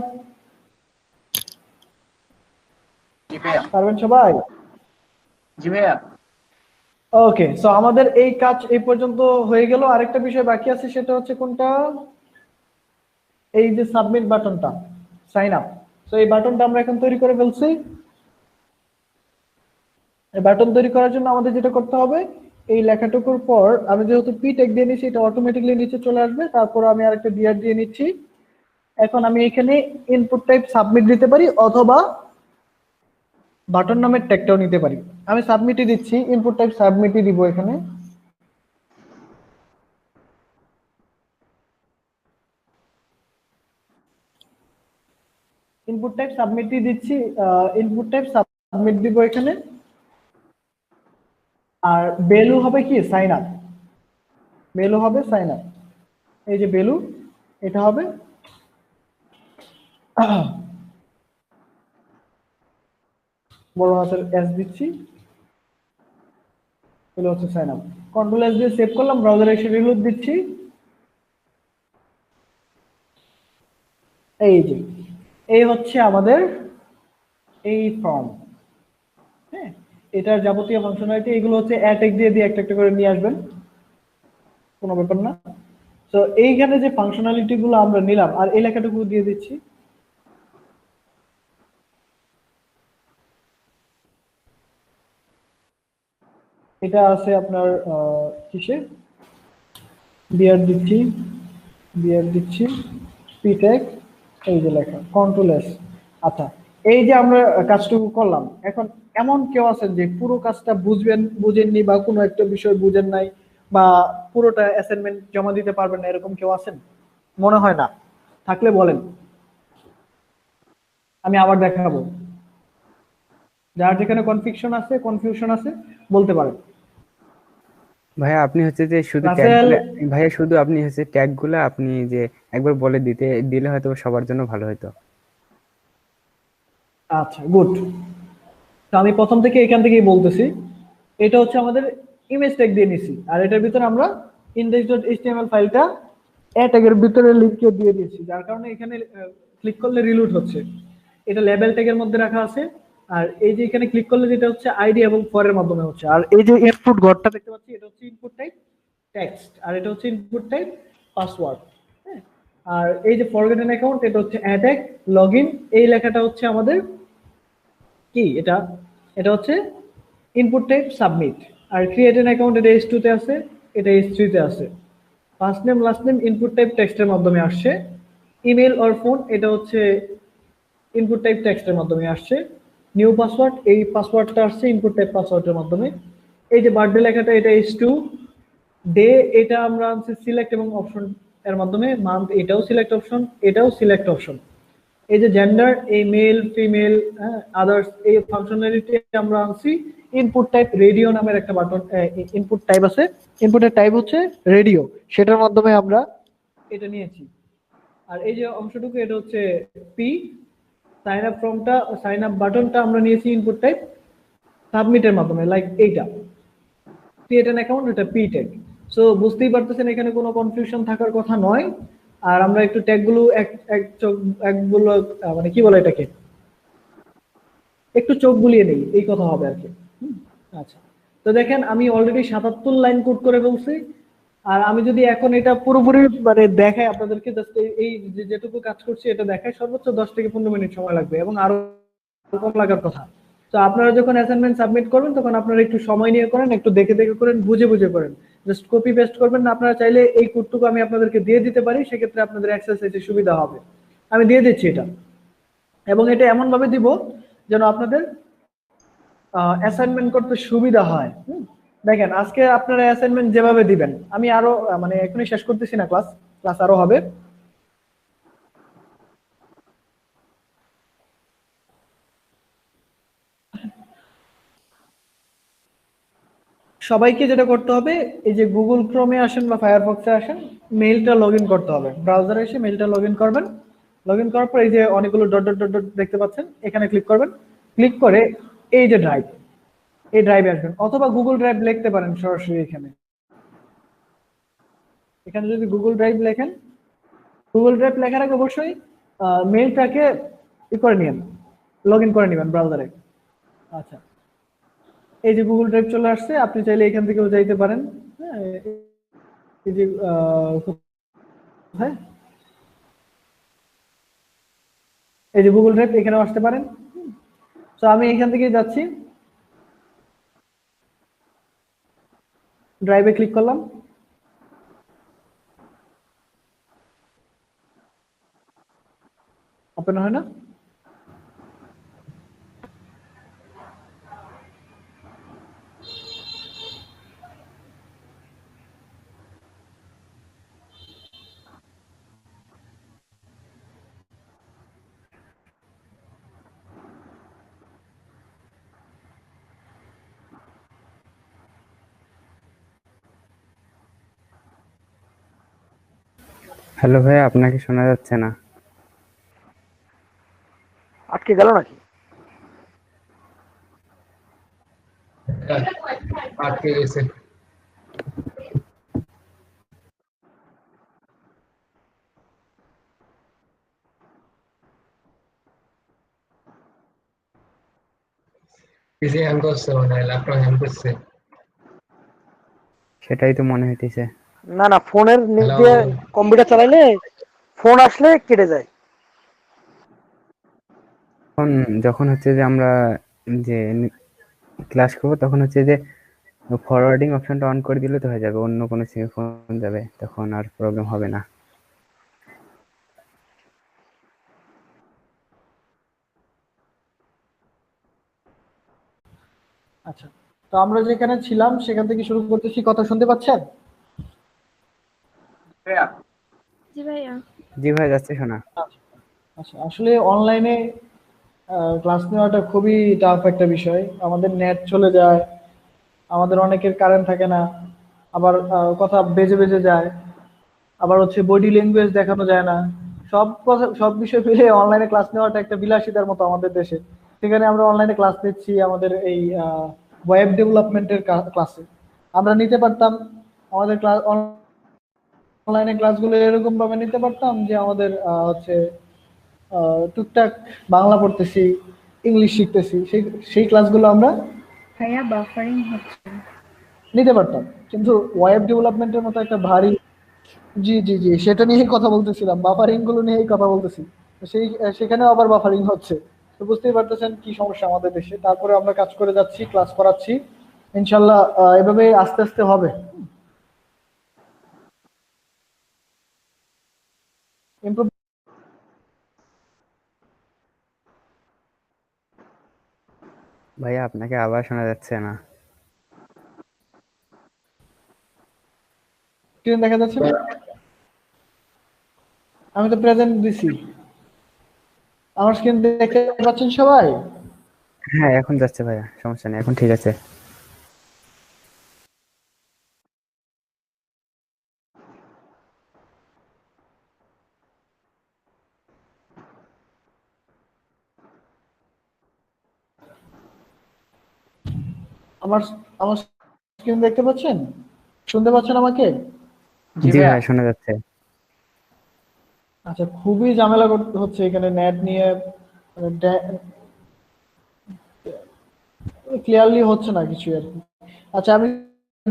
[SPEAKER 5] জি ভাইয়া।
[SPEAKER 2] পারবেন সবাই?
[SPEAKER 5] জি ভাইয়া।
[SPEAKER 2] ওকে, সো আমাদের এই কাজ এই পর্যন্ত হয়ে গেল। আরেকটা বিষয় বাকি আছে, সেটা হচ্ছে কোনটা? এই যে সাবমিট বাটনটা, সাইন আপ। সো এই বাটনটা আমরা এখন তৈরি করে ফেলছি। এই বাটন তৈরি করার জন্য আমাদের যেটা করতে হবে, এই লেখাটুকুর পর আমি যেহেতু পি ট্যাগ দিয়ে নিচ্ছি এটা অটোমেটিক্যালি নিচে চলে আসবে। তারপর আমি আরেকটা বিআর দিয়ে নিচ্ছি। এখন আমি এখানে ইনপুট টাইপ সাবমিট দিতে পারি অথবা বাটন নামের ট্যাগটাও নিতে পারি। আমি সাবমিটই দিচ্ছি, ইনপুট টাইপ সাবমিটই দিব এখানে। ইনপুট টাইপ সাবমিটই দিচ্ছি, ইনপুট টাইপ সাবমিট দিব এখানে। আর ভ্যালু হবে কি? Sign up. ভ্যালু হবে সাইন আপ। এই যে ভ্যালু, এটা হবে বড় হাতের এস দিচ্ছি, এগুলো হচ্ছে সাইন আপ। কন্ট্রোল এস দিয়ে সেভ করলাম, ব্রাউজারে এসে রিলোড দিচ্ছি। এই যে এই হচ্ছে আমাদের এই ফর্ম। হ্যাঁ, এটার যাবতীয় ফাংশনালিটি এগুলো হচ্ছে অ্যাটাক দিয়ে দিয়ে একটা একটা করে নিয়ে আসবেন, কোনো ব্যাপার না। তো এইখানে যে ফাংশনালিটি গুলো আমরা নিলাম আর এই লেখাটুকু দিয়ে দিচ্ছি। এটা আছে আপনার কিসে বিআর দিচ্ছি, বিআর দিচ্ছি পিটেক, এই যে লেখা কন্ট্রোল এস। আচ্ছা, এই যে আমরা কাজটুকু করলাম, এখন এমন কেউ আছেন যে পুরো কাজটা বুঝেননি বা কোনো একটা বিষয় বুঝেন নাই বা পুরোটা অ্যাসাইনমেন্ট জমা দিতে পারবেন না, এরকম কেউ আছেন? মনে হয় না, থাকলে বলেন, আমি আবার দেখাবো। যার যেখানে কনফিউশন আছে বলতে পারেন।
[SPEAKER 3] ভাইয়া আপনি হচ্ছে যে শুধু
[SPEAKER 2] রাসেল,
[SPEAKER 3] ভাইয়া শুধু আপনি হচ্ছে ট্যাগ গুলা আপনি যে একবার বলে দিলে হয়তো সবার জন্য ভালো হতো।
[SPEAKER 2] আচ্ছা গুড। তো আমি প্রথম থেকে এখান থেকেই বলতেছি। এটা হচ্ছে আমাদের ইমেজ ট্যাগ দিয়ে নিছি, আর এটার ভিতরে আমরা index.html ফাইলটা ট্যাগের ভিতরে লিখে দিয়ে দিয়েছি, যার কারণে এখানে ক্লিক করলে রিলোড হচ্ছে। এটা লেবেল ট্যাগের মধ্যে রাখা আছে। আর এই যে এখানে ক্লিক করলে যেটা হচ্ছে আইডি এবং ফরের মাধ্যমে হচ্ছে। আর এই যে ইনপুট ঘরটা দেখতে পাচ্ছি, এটা হচ্ছে ইনপুট টাইপ টেক্সট, আর এটা হচ্ছে ইনপুট টাইপ পাসওয়ার্ড। হ্যাঁ, আর এই যে ফরগেটেন অ্যাকাউন্ট, এটা হচ্ছে অ্যাটাক লগইন। এই লেখাটা হচ্ছে আমাদের কি, এটা এটা হচ্ছে ইনপুট টাইপ সাবমিট। আর ক্রিয়েট অ্যান অ্যাকাউন্ট, এটা S2 তে আছে, এটা S3 তে আছে। First name last name input type টেক্সটের মাধ্যমে আসছে। ইমেল অর ফোন, এটা হচ্ছে ইনপুট টাইপ টেক্সটের মাধ্যমে আসছে। নিউ পাসওয়ার্ড, এই পাসওয়ার্ডটা আসছে ইনপুট টাইপ পাসওয়ার্ডের মাধ্যমে। এই যে বার্থডে লেখাটা, এটা S2, ডে এটা আমরা আনছি সিলেক্ট এবং অপশন এর মাধ্যমে, মান্থ এটাও সিলেক্ট অপশন, এটাও সিলেক্ট অপশন। এই যে জেন্ডার, এই মেল ফিমেল আদার্স, এই ফাংশনালিটি আমরা আনছি ইনপুট টাইপ রেডিও নামের একটা বাটন, ইনপুট টাইপ আছে, ইনপুটের টাইপ হচ্ছে রেডিও, সেটার মাধ্যমে আমরা এটা নিয়েছি। আর এই যে অংশটুকু এটা হচ্ছে পি, সাইন আপ ফর্মটা, সাইন আপ বাটনটা আমরা নিয়েছি ইনপুট টাইপ সাবমিটের মাধ্যমে, লাইক এইটা ক্রিয়েট অ্যান অ্যাকাউন্ট, এটা পি ট্যাগ। সো বুঝতেই পারতেছেন এখানে কোনো কনফিউশন থাকার কথা নয়। আর আমরা একটু ট্যাগগুলো একগুলো মানে কি বলে এটাকে, একটু চোখ বুলিয়ে নেই, এই কথা হবে আর কি। আচ্ছা, তো দেখেন আমি অলরেডি 77 লাইন কোড করে ফেলছি। আর আমি যদি এখন এটা পুরোপুরি মানে দেখাই আপনাদেরকে, জাস্ট এই যেটুকু কাজ করছি এটা দেখাই, সর্বোচ্চ 10 থেকে 15 মিনিট সময় লাগবে এবং আরো কম লাগার কথা। তো আপনারা যখন অ্যাসাইনমেন্ট সাবমিট করবেন তখন আপনারা একটু সময় নিয়ে করেন, একটু দেখে দেখে করেন, বুঝে বুঝে করেন, জাস্ট কপি পেস্ট করবেন না। আপনারা চাইলে এই কোডটুকু আমি আপনাদেরকে দিয়ে দিতে পারি, সেক্ষেত্রে আপনাদের অ্যাক্সেস হতে সুবিধা হবে। আমি দিয়ে দিচ্ছি এটা, এবং এটা এমন ভাবে দিব যেন আপনাদের অ্যাসাইনমেন্ট করতে সুবিধা হয়। দেখেন আজকে আপনারা অ্যাসাইনমেন্ট যেভাবে দিবেন, আমি আরো মানে এখনই শেষ করতেছি না, ক্লাস ক্লাস আরো হবে। সবাইকে যেটা করতে হবে, এই যে গুগল ক্রোমে আসেন বা ফায়ারফক্সে আসেন, মেইলটা লগ ইন করতে হবে, ব্রাউজারে এসে মেইলটা লগ ইন করবেন। লগ ইন করার পর এই যে অনেকগুলো ডট ডট ডট ডট দেখতে পাচ্ছেন, এখানে ক্লিক করবেন। ক্লিক করে এই যে ড্রাইভ, এই ড্রাইভে আসবেন, অথবা গুগল ড্রাইভ লিখতে পারেন সরাসরি এখানে। এখানে যদি গুগল ড্রাইভ লেখেন, গুগল ড্রাইভ লেখার আগে অবশ্যই মেইলটাকে ই করে নিন, লগ ইন করে নেবেন ব্রাউজারে। আচ্ছা, এই যে গুগল ড্রাইভ চলে আসছে, আপনি চাইলে এখান থেকেও যাইতে পারেন। হ্যাঁ, এই যে হ্যাঁ, এই যে গুগল ড্রাইভ, এখানেও আসতে পারেন। তো আমি এখান থেকে যাচ্ছি, ড্রাইভে ক্লিক করলাম, ওপেন হয় না।
[SPEAKER 3] হ্যালো ভাই, আপনাকে শোনা যাচ্ছে না।
[SPEAKER 2] আটকে গেল নাকি?
[SPEAKER 1] আটকে গেছে। পিসি হ্যাং করছে, মানে ল্যাপটপ হ্যাং করছে।
[SPEAKER 3] সেটাই তো মনে হইতেছে।
[SPEAKER 2] না না, ফোনের নিচ দিয়ে কম্পিউটার চালাইলে ফোন আসলে কেটে যায়।
[SPEAKER 3] এখন যখন হচ্ছে যে আমরা যে ক্লাস করবো, তখন হচ্ছে যে ফরওয়ার্ডিং অপশনটা অন করে দিলে তো হয়ে যাবে, অন্য কোনো সিমে ফোন যাবে, তখন আর প্রবলেম হবে না।
[SPEAKER 2] আচ্ছা, তো আমরা যেখানে ছিলাম সেখান থেকে শুরু করতেছি, কথা শুনতে পাচ্ছেন?
[SPEAKER 7] জি ভাইয়া।
[SPEAKER 3] জি ভাই, যাচ্ছে শোনা।
[SPEAKER 2] আচ্ছা, আসলে অনলাইনে ক্লাস নেওয়াটা খুবই টাফ একটা বিষয়। আমাদের নেট চলে যায়, আমাদের অনেকের কারেন্ট থাকে না, আবার কথা বেজে বেজে যায়, আবার হচ্ছে বডি ল্যাঙ্গুয়েজ দেখানো যায় না। সব কথা, সব বিষয় মিলে অনলাইনে ক্লাস নেওয়াটা একটা বিলাসিতার মতো আমাদের দেশে। সেখানে আমরা অনলাইনে ক্লাস নিচ্ছি, আমাদের এই ওয়েব ডেভেলপমেন্টের ক্লাসে আমরা নিতে পারতাম আমাদের ক্লাস, অনলাইনে ক্লাসগুলো এরকম ভাবে নিতে পারতাম যে আমাদের হচ্ছে টুকটাক বাংলা পড়তেছি, ইংলিশ শিখতেছি, সেই সেই ক্লাসগুলো আমরা
[SPEAKER 7] ভাইয়া বাফারিং হচ্ছে।
[SPEAKER 2] নিতে পারতাম। কিন্তু ওয়েব ডেভেলপমেন্টের মতো একটা ভারী, জি জি জি, সেটা নিয়েই কথা বলতেছিলাম, বাফারিং গুলো নিয়েই কথা বলতেছি। তো সেখানেও আবার বাফারিং হচ্ছে। তো বুঝতেই পারতেছেন কি সমস্যা আমাদের দেশে। তারপরে আমরা কাজ করে যাচ্ছি, ক্লাস করাচ্ছি, ইনশাল্লাহ এভাবে আস্তে আস্তে হবে। ইমপ্রুভ।
[SPEAKER 3] ভাইয়া, আপনাকে আবার শোনা যাচ্ছে না।
[SPEAKER 2] স্ক্রিন দেখা যাচ্ছে না? আমি তো প্রেজেন্ট দিছি। আমার স্ক্রিন দেখতে পাচ্ছেন সবাই?
[SPEAKER 3] হ্যাঁ এখন যাচ্ছে ভাইয়া, সমস্যা নেই, এখন ঠিক আছে।
[SPEAKER 2] আমার আমার স্ক্রিন দেখতে পাচ্ছেন? শুনতে পাচ্ছেন আমাকে?
[SPEAKER 5] জি
[SPEAKER 3] জি
[SPEAKER 5] ভাইয়া।
[SPEAKER 3] ভাইয়া শোনা যাচ্ছে।
[SPEAKER 2] আচ্ছা, খুবই ঝামেলা হচ্ছে এখানে নেট নিয়ে, ক্লিয়ারলি হচ্ছে না কিছু আর কি। আচ্ছা, আমি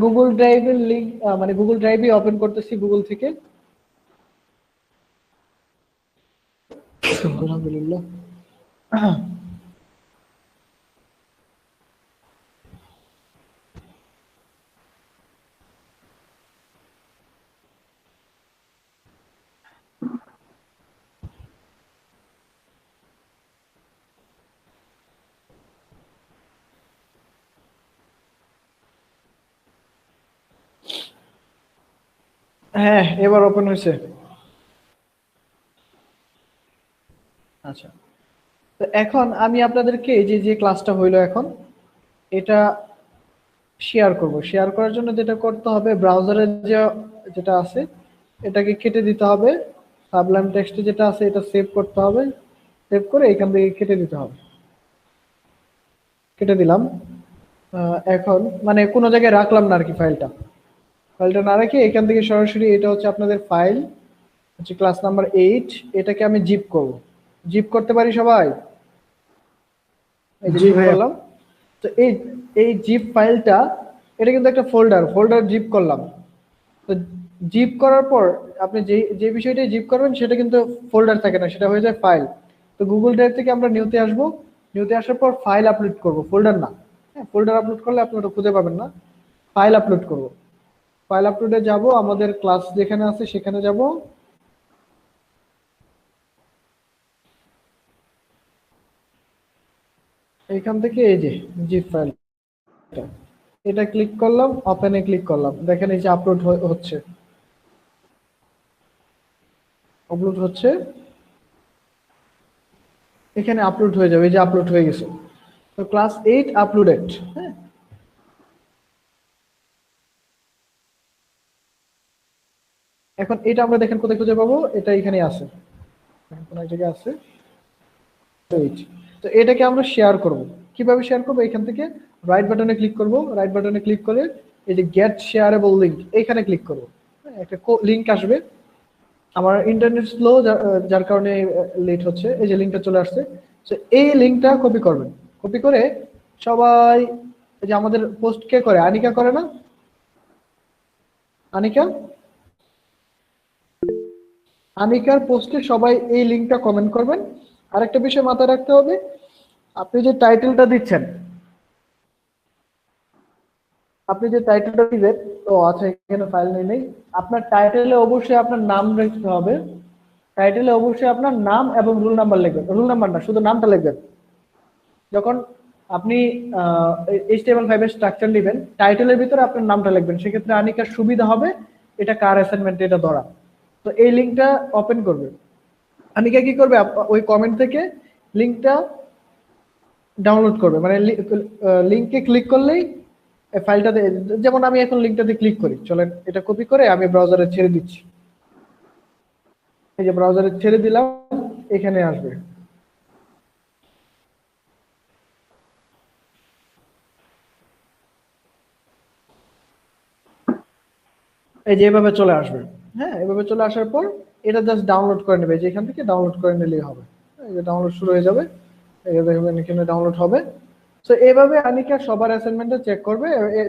[SPEAKER 2] গুগল ড্রাইভের লিংক, মানে গুগল ড্রাইভে ওপেন করতেছি গুগল থেকে। আলহামদুলিল্লাহ। হ্যাঁ, এবার ওপেন হয়েছে। আচ্ছা, তো এখন আমি আপনাদেরকে এই যে যে ক্লাসটা হইলো এখন এটা শেয়ার করব। শেয়ার করার জন্য যেটা করতে হবে, ব্রাউজারের যেটা আছে এটাকে কেটে দিতে হবে। সাবলাইম টেক্সটে যেটা আছে এটা সেভ করতে হবে, সেভ করে এখান থেকে কেটে দিতে হবে। কেটে দিলাম। এখন মানে কোনো জায়গায় রাখলাম না আর কি, ফাইলটা না রেখে এখান থেকে সরাসরি, এটা হচ্ছে আপনাদের ফাইল, হচ্ছে ক্লাস নাম্বার 8, এটাকে আমি জিপ করব। জিপ করতে পারি সবাই? এই যে জিপ করলাম। তো এই জিপ ফাইলটা, এটা কিন্তু একটা ফোল্ডার জিপ করলাম। তো জিপ করার পর আপনি যে বিষয়টা জিপ করবেন সেটা কিন্তু ফোল্ডার থাকে না, সেটা হয়ে যায় ফাইল। তো গুগল ড্রাইভ থেকে আমরা নিউতে আসবো, নিউতে আসার পর ফাইল আপলোড করব, ফোল্ডার না। হ্যাঁ, ফোল্ডার আপলোড করলে আপনি ওটা খুঁজে পাবেন না। ফাইল আপলোড করব। ফাইল আপলোডে যাব, আমাদের ক্লাস যেখানে আছে সেখানে যাব। এখান থেকে এই যে জিপ ফাইল, এটা ক্লিক করলাম, ওপেনে ক্লিক করলাম। দেখেন এই যে আপলোড হচ্ছে, আপলোড হচ্ছে, এখানে আপলোড হয়ে যাবে। এই যে আপলোড হয়ে গেছে। তো ক্লাস 8 আপলোডেড। হ্যাঁ, এখন এটা আমরা দেখেন কোথায় খুঁজে পাবো, এটা এখানে আছে, কোন এক জায়গায় আছে। তো এটাকে আমরা শেয়ার করব। কিভাবে শেয়ার করব? এখান থেকে রাইট বাটনে ক্লিক করব, রাইট বাটনে ক্লিক করে এই যে গেট শেয়ারেবল লিংক, এখানে ক্লিক করব। একটা লিংক আসবে। আমার ইন্টারনেট স্লো, যার কারণে লেট হচ্ছে। এই যে লিংকটা চলে আসছে। তো এই লিংকটা কপি করবেন। কপি করে সবাই, এই যে আমাদের পোস্ট কে করে? আনিকা করে না? আনিকার পোস্টে সবাই এই লিংকটা কমেন্ট করবেন। আরেকটা বিষয় মাথায় রাখতে হবে, আপনি যে টাইটেলটা দিচ্ছেন, দিবেন, ও আচ্ছা এখানে ফাইল নেই। আপনার টাইটেলে অবশ্যই আপনার নাম লিখতে হবে। টাইটেলে অবশ্যই আপনার নাম এবং রোল নাম্বার লিখবেন। রোল নাম্বার না, শুধু নামটা লিখবেন। যখন আপনি HTML5 এর স্ট্রাকচার নেবেন, টাইটেলের ভিতরে আপনার নামটা লিখবেন। সেক্ষেত্রে আনিকার সুবিধা হবে এটা কার অ্যাসাইনমেন্ট এটা ধরা। তো এই লিংকটা ওপেন করবে। আনিকা কি করবে? ওই কমেন্ট থেকে লিংকটা ডাউনলোড করবে। মানে লিংকে ক্লিক করলেই ফাইলটাতে, যেমন আমি এখন লিংকটাতে ক্লিক করি, চলেন এটা কপি করে আমি ব্রাউজারে ছেড়ে দিচ্ছি। এই যে ব্রাউজারে ছেড়ে দিলাম, এখানে আসবে। এই যে এভাবে চলে আসবে। হ্যাঁ, এভাবে চলে আসার পর এটা জাস্ট ডাউনলোড করে নেবে। যে এখান থেকে ডাউনলোড করে নিলেই হবে। এই যে ডাউনলোড শুরু হয়ে যাবে, এই যে দেখবেন এখানে ডাউনলোড হবে। তো এইভাবে আনিকা সবার অ্যাসাইনমেন্টটা চেক করবে,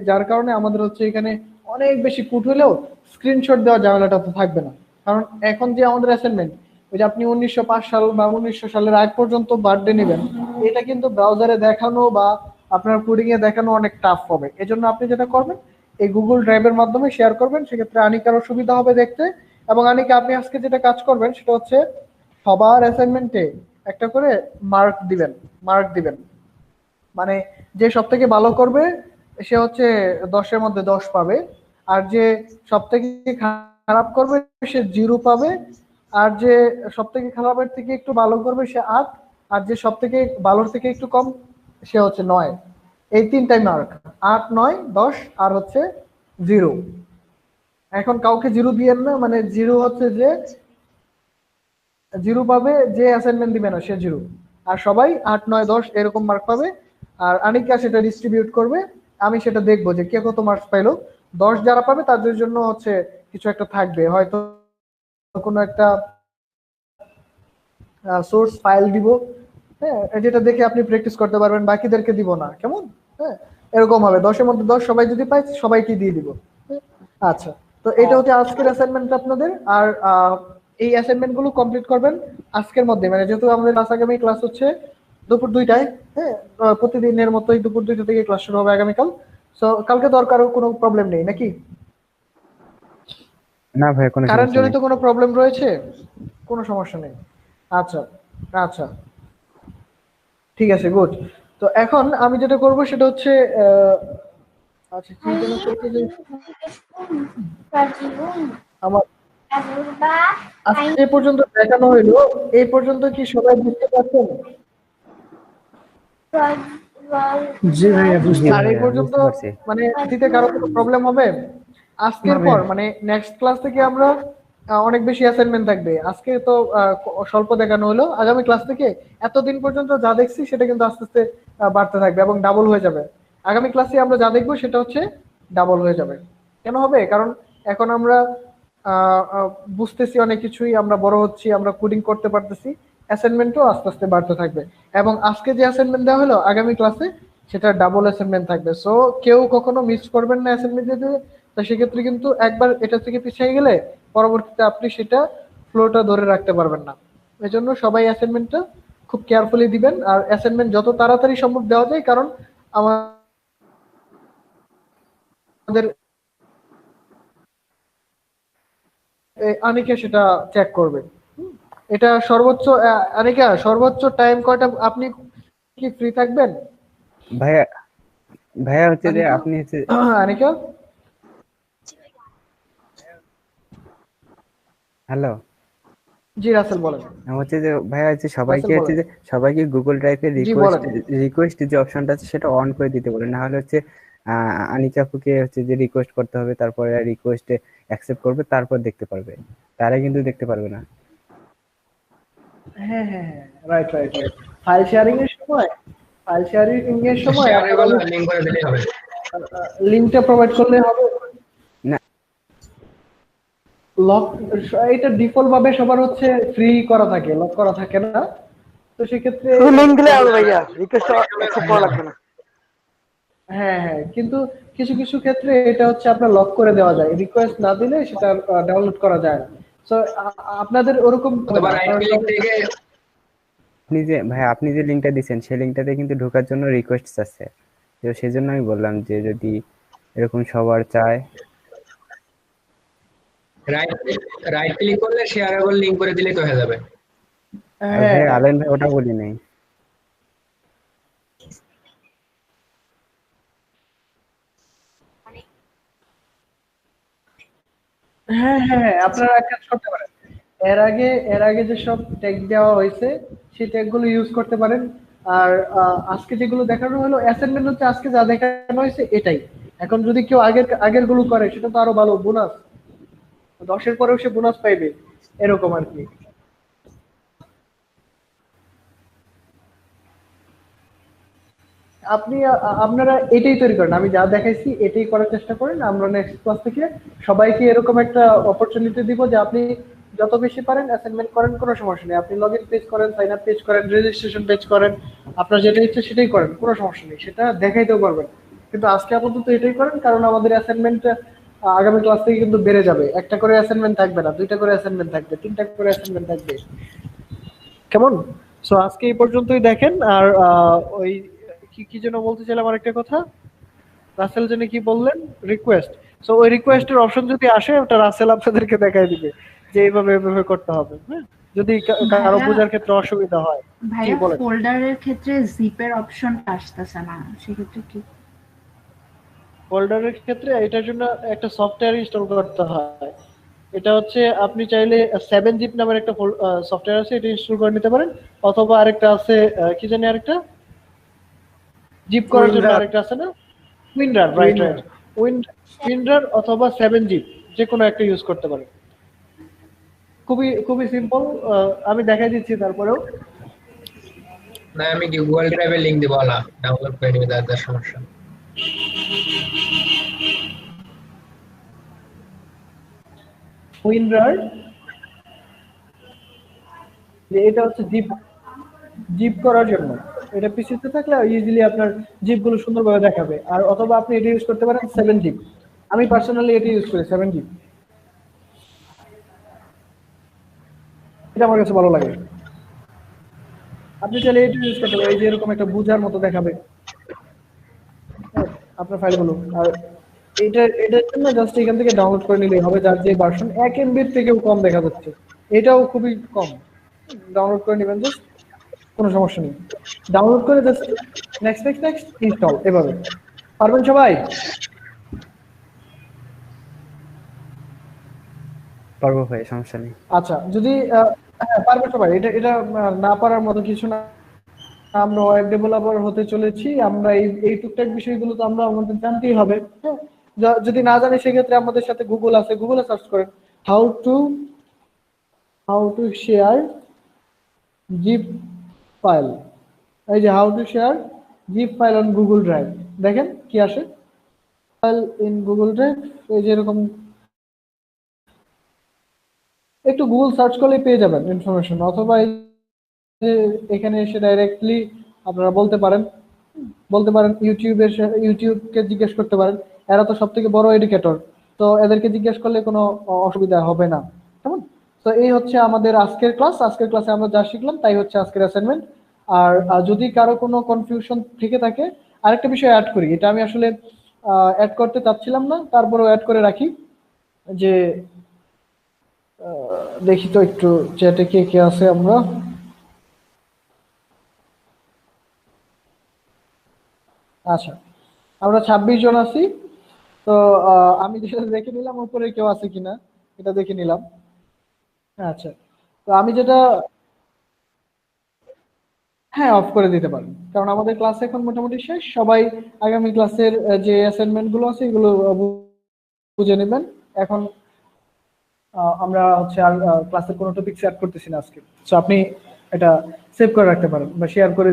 [SPEAKER 2] যার কারণে আমাদের হচ্ছে এখানে অনেক বেশি কুট হলেও স্ক্রিনশট দেওয়া ঝামেলাটা তো থাকবে না। কারণ এখন যে আমাদের অ্যাসাইনমেন্ট, ওই যে আপনি 1905 সাল বা 1900 সালের আগ পর্যন্ত বার্থডে নেবেন, এটা কিন্তু ব্রাউজারে দেখানো বা আপনার কোডিং এ দেখানো অনেক টাফ হবে। এজন্য আপনি যেটা করবেন, এই গুগল ড্রাইভের মাধ্যমে শেয়ার করবেন। সেক্ষেত্রে আনিকারও সুবিধা হবে দেখতে। এবং আনিকা, আপনি আজকে যেটা কাজ করবেন সেটা হচ্ছে সবার অ্যাসাইনমেন্টে একটা করে মার্ক দিবেন। মানে যে সব থেকে ভালো করবে সে হচ্ছে 10-এর মধ্যে 10 পাবে। আর যে সবথেকে খারাপ করবে সে 0 পাবে, আর যে সবথেকে খারাপের থেকে একটু ভালো করবে সে 8, আর যে সবথেকে ভালোর থেকে একটু কম সে হচ্ছে 9। এই তিনটাই মার্ক, 8, 9, 10 আর হচ্ছে 0। এখন কাউকে 0 দিয়েন না, মানে 0 হচ্ছে যে 0 পাবে যে অ্যাসাইনমেন্ট দিবে না সে 0, আর সবাই 8, 9, 10 এরকম মার্ক পাবে। আর আনিকা সেটা ডিস্ট্রিবিউট করবে, আমি সেটা দেখবো যে কে কত মার্কস পাইলো। 10 যারা পাবে তাদের জন্য হচ্ছে কিছু একটা থাকবে, হয়তো কোনো একটা সোর্স ফাইল দিব, হ্যাঁ, যেটা দেখে আপনি প্র্যাকটিস করতে পারবেন, বাকিদেরকে দিব না, কেমন? হ্যাঁ, এরকম হবে। 10-এর মধ্যে 10 সবাই যদি পায় সবাইকে দিয়ে দিব। আচ্ছা, তো এটা হচ্ছে আজকের অ্যাসাইনমেন্ট আপনাদের। আর এই অ্যাসাইনমেন্ট গুলো কমপ্লিট করবেন আজকের মধ্যে, মানে যেহেতু আমাদের আগামী ক্লাস হচ্ছে দুপুর 2টায়, হ্যাঁ, প্রতিদিনের মতোই দুপুর 2টা থেকে ক্লাস শুরু হবে আগামীকাল। সো কালকে তো আর কারো কোনো প্রবলেম নেই নাকি?
[SPEAKER 3] না ভাই, কোনো
[SPEAKER 2] কারেন্ট
[SPEAKER 3] সমস্যা নেই।
[SPEAKER 2] জনিত কোনো প্রবলেম রয়েছে? কোনো সমস্যা নেই। আচ্ছা আচ্ছা, ঠিক আছে, গুড। তো এখন আমি যেটা করব সেটা হচ্ছে আচ্ছা, কি যেন করতে যাই আমার আজকে পর্যন্ত দেখানো হইলো, এই পর্যন্ত কি সবাই বুঝতে পারছেন?
[SPEAKER 1] জি ভাইয়া বুঝতে
[SPEAKER 2] আর এই
[SPEAKER 3] ভাইয়া,
[SPEAKER 2] পর্যন্ত
[SPEAKER 3] বুঝতে পারছি।
[SPEAKER 2] মানে দিতে কারো কোনো প্রবলেম হবে? আজকের পর মানে নেক্সট ক্লাস থেকে আমরা অনেক বেশি অ্যাসাইনমেন্ট থাকবে। আজকে তো স্বল্প দেখানো হলো, আগামী ক্লাস থেকে এতদিন পর্যন্ত যা দেখছি সেটা কিন্তু আস্তে আস্তে বাড়তে থাকবে এবং ডাবল হয়ে যাবে। আগামী ক্লাসে আমরা যা দেখবো সেটা হচ্ছে ডাবল হয়ে যাবে। কেন হবে? কারণ এখন আমরা বুঝতেছি অনেক কিছুই, আমরা বড় হচ্ছি, আমরা কোডিং করতে পারতেছি, অ্যাসাইনমেন্টও আস্তে আস্তে বাড়তে থাকবে। এবং আজকে যে অ্যাসাইনমেন্ট দেওয়া হলো আগামী ক্লাসে সেটা ডাবল অ্যাসাইনমেন্ট থাকবে। সো কেউ কখনো মিস করবেন না অ্যাসাইনমেন্ট দিতে। তো সেক্ষেত্রে কিন্তু একবার এটা থেকে পিছিয়ে গেলে পরবর্তীতে আপনি সেটা ফ্লোটা ধরে রাখতে পারবেন না। এই জন্য সবাই অ্যাসাইনমেন্টটা খুব কেয়ারফুলি দিবেন, আর অ্যাসাইনমেন্ট যত তাড়াতাড়ি সম্ভব দেওয়া যায়, কারণ আমাদের আনিকা সেটা চেক করবে। এটা সর্বোচ্চ আনিকা সর্বোচ্চ টাইম কয়টা আপনি কি ফ্রি থাকবেন?
[SPEAKER 3] ভাইয়া ভাইয়া হচ্ছে যে আপনি হচ্ছে
[SPEAKER 2] আনিকা,
[SPEAKER 3] হ্যালো,
[SPEAKER 2] জি রাসেল বলেন।
[SPEAKER 3] হচ্ছে যে ভাইয়া হচ্ছে সবাইকে
[SPEAKER 2] রাসেল
[SPEAKER 3] হচ্ছে
[SPEAKER 2] বলেন।
[SPEAKER 3] যে সবাইকে গুগল ড্রাইভে
[SPEAKER 2] জি বলেন।
[SPEAKER 3] রিকোয়েস্ট যে অপশনটা আছে সেটা অন করে দিতে বলেন, না হলে হচ্ছে আনিকা আপুকে হচ্ছে যে রিকোয়েস্ট করতে হবে, তারপরে রিকোয়েস্টে অ্যাকসেপ্ট করবে, তারপর দেখতে পারবে, তারা কিন্তু দেখতে পারবে না।
[SPEAKER 2] হ্যাঁ হ্যাঁ হ্যাঁ, right right right. File sharing এর সময়
[SPEAKER 1] শেয়ারেবল লিংক করে দিলেই হবে।
[SPEAKER 2] লিংকটা প্রোভাইড করলে হবে
[SPEAKER 3] না,
[SPEAKER 2] লক। এটা ডিফল্ট ভাবে সবার হচ্ছে ফ্রি করা থাকে, লক করা থাকে না। তো সেক্ষেত্রে
[SPEAKER 8] লিংক দিলে হবে ভাইয়া, রিকোয়েস্ট অ্যাকসেপ্ট করা লাগবে না।
[SPEAKER 2] হ্যাঁ হ্যাঁ, কিন্তু কিছু কিছু ক্ষেত্রে এটা হচ্ছে আপনার লক করে দেওয়া যায়, রিকোয়েস্ট না দিলে সেটা ডাউনলোড করা যায় না। সো আপনাদের ওরকম
[SPEAKER 1] অথবা রাইট ক্লিক থেকে
[SPEAKER 3] আপনি যে লিংকটা দিচ্ছেন সেই লিংকটাতে কিন্তু ঢোকার জন্য রিকোয়েস্ট আছে, তো সেই জন্য আমি বললাম যে যদি এরকম সবার চায়
[SPEAKER 1] রাইট ক্লিক করলে শেয়ারেবল লিংক করে দিলেই তো হয়ে যাবে।
[SPEAKER 3] ভাই আলেন ভাই ওটা বলি নাই।
[SPEAKER 2] হ্যাঁ হ্যাঁ, আপনারা এক কাজ করতে পারেন, এর আগে যে সব ট্যাগ দেওয়া হয়েছে সেই ট্যাগ গুলো ইউজ করতে পারেন। আর আজকে যেগুলো দেখানো হলো অ্যাসাইনমেন্ট হচ্ছে আজকে যা দেখানো হয়েছে এটাই। এখন যদি কেউ আগের গুলো করে সেটা তো আরো ভালো, বোনাস 10-এর পরেও সে বোনাস পাইবে, এরকম আর কি। আপনারা এটাই তৈরি করেন, আমি যা দেখাইছি এটাই করার চেষ্টা করেন। আমরা নেক্সট ক্লাস থেকে সবাইকে এরকম একটা অপরচুনিটি দিব যে আপনি যত বেশি পারেন অ্যাসাইনমেন্ট করেন, কোনো সমস্যা নেই। আপনি লগইন পেজ করেন, সাইন আপ পেজ করেন, রেজিস্ট্রেশন পেজ করেন, আপনার যেটা ইচ্ছে সেটাই করেন, কোনো সমস্যা নেই, সেটা দেখাইতেও পারবেন। কিন্তু আজকে আপাতত এটাই করেন, কারণ আমাদের অ্যাসাইনমেন্ট আগামী ক্লাস থেকে কিন্তু বেড়ে যাবে। একটা করে অ্যাসাইনমেন্ট থাকবে না, 2টা করে অ্যাসাইনমেন্ট থাকবে, 3টা করে অ্যাসাইনমেন্ট থাকবে, কেমন? সো আজকে এই পর্যন্তই দেখেন। আর ওই কি যেন বলতে চাইলাম আরেকটা কথা, রাসেল যেন কি বললেন, রিকোয়েস্ট। সো ওই রিকোয়েস্টের অপশন যদি আসে ওটা রাসেল আপনাদেরকে দেখাই দিবে যে এইভাবে এইভাবে করতে হবে। হ্যাঁ, যদি কারো বোঝার ক্ষেত্রে অসুবিধা হয়।
[SPEAKER 7] ভাইয়া ফোল্ডারের ক্ষেত্রে জিপের অপশন আসতেছে না, সেক্ষেত্রে কি?
[SPEAKER 2] ফোল্ডারের ক্ষেত্রে এটার জন্য একটা সফটওয়্যার ইনস্টল করতে হয়। এটা হচ্ছে আপনি চাইলে 7zip নামের একটা সফটওয়্যার আছে, এটা ইনস্টল করে নিতে পারেন, অথবা আরেকটা আছে কি জানি আরেকটা জিপ করার জন্য আরেকটা আছে না, উইন্ডার, রাইট রাইট, উইন্ডার অথবা 7zip যে কোনো একটা ইউজ করতে পারেন। খুবই খুবই সিম্পল, আমি দেখাই দিচ্ছি তারপরেও।
[SPEAKER 1] না আমি কি গুগল ড্রাইভে লিংক দিব, না ডাউনলোড করে নিবে, তার সমস্যা।
[SPEAKER 2] উইন্ডার, এটা হচ্ছে জিপ জিপ করার জন্য। এটা পিসিতে থাকলে ইজিলি আপনার জিপ গুলো সুন্দরভাবে দেখাবে। আর অথবা আপনি এটা ইউজ করতে পারেন 7zip। আমি পার্সোনালি এটা ইউজ করি 7zip, এটা আমার কাছে ভালো লাগে। আপনি চাইলে এটা ইউজ করতে পারেন, এই যে এরকম একটা বুঝার মতো দেখাবে আপনার ফাইলগুলো। আর এটার জন্য জাস্ট এখান থেকে ডাউনলোড করে নিলেই হবে, যার যে ভার্সন 1 MB থেকেও কম দেখা যাচ্ছে, এটাও খুবই কম। ডাউনলোড করে নেবেন জাস্ট, কোনো সমস্যা নেই। ডাউনলোড করে just next next next install, এভাবে পারবেন সবাই?
[SPEAKER 3] পারবো ভাই, সমস্যা নেই।
[SPEAKER 2] আচ্ছা, যদি হ্যাঁ পারবেন সবাই, এটা এটা না পারার মতো কিছু না। আমরা ওয়েব ডেভেলপার হতে চলেছি, আমরা এই টুকটাক বিষয়গুলো তো আমরা আমাদের জানতেই হবে। হ্যাঁ, যদি না জানি সেক্ষেত্রে আমাদের সাথে গুগল আছে, গুগলে সার্চ করেন how to share zip file. এই যে how to share zip file on Google drive, দেখেন কি আসে, ফাইল ইন গুগল ড্রাইভ। এই যে এরকম একটু গুগল সার্চ করলে পেয়ে যাবেন ইনফরমেশন, অথবা এখানে এসে ডাইরেক্টলি আপনারা বলতে পারেন ইউটিউবকে জিজ্ঞেস করতে পারেন। এরা তো সব থেকে বড় এডুকেটর, তো এদেরকে জিজ্ঞেস করলে কোনো অসুবিধা হবে না, কেমন? তো এই হচ্ছে আমাদের আজকের ক্লাস। আজকের ক্লাসে আমরা যা শিখলাম তাই হচ্ছে আজকের অ্যাসাইনমেন্ট। আর যদি কারো কোনো কনফিউশন থেকে থাকে, আরেকটা বিষয় অ্যাড করি, এটা আমি আসলে অ্যাড করতে চাচ্ছিলাম না, তারপরেও অ্যাড করে রাখি, যে দেখি তো একটু চ্যাটে কে কে আছে। আমরা আচ্ছা, আমরা 26 জন আছি। তো আমি যেটা দেখে নিলাম উপরে কেউ আছে কিনা, এটা দেখে নিলাম। আচ্ছা, তো আমি যেটা, হ্যাঁ অফ করে দিতে পারেন, কারণ আমাদের ক্লাস এখন মোটামুটি শেষ। সবাই আগামী ক্লাসের যে অ্যাসাইনমেন্ট গুলো আছে এগুলো বুঝে নেবেন। এখন আমরা হচ্ছে আর ক্লাসের কোনো টপিক শেয়ার করতেছি না আজকে, তো আপনি এটা সেভ করে রাখতে পারেন বা শেয়ার করে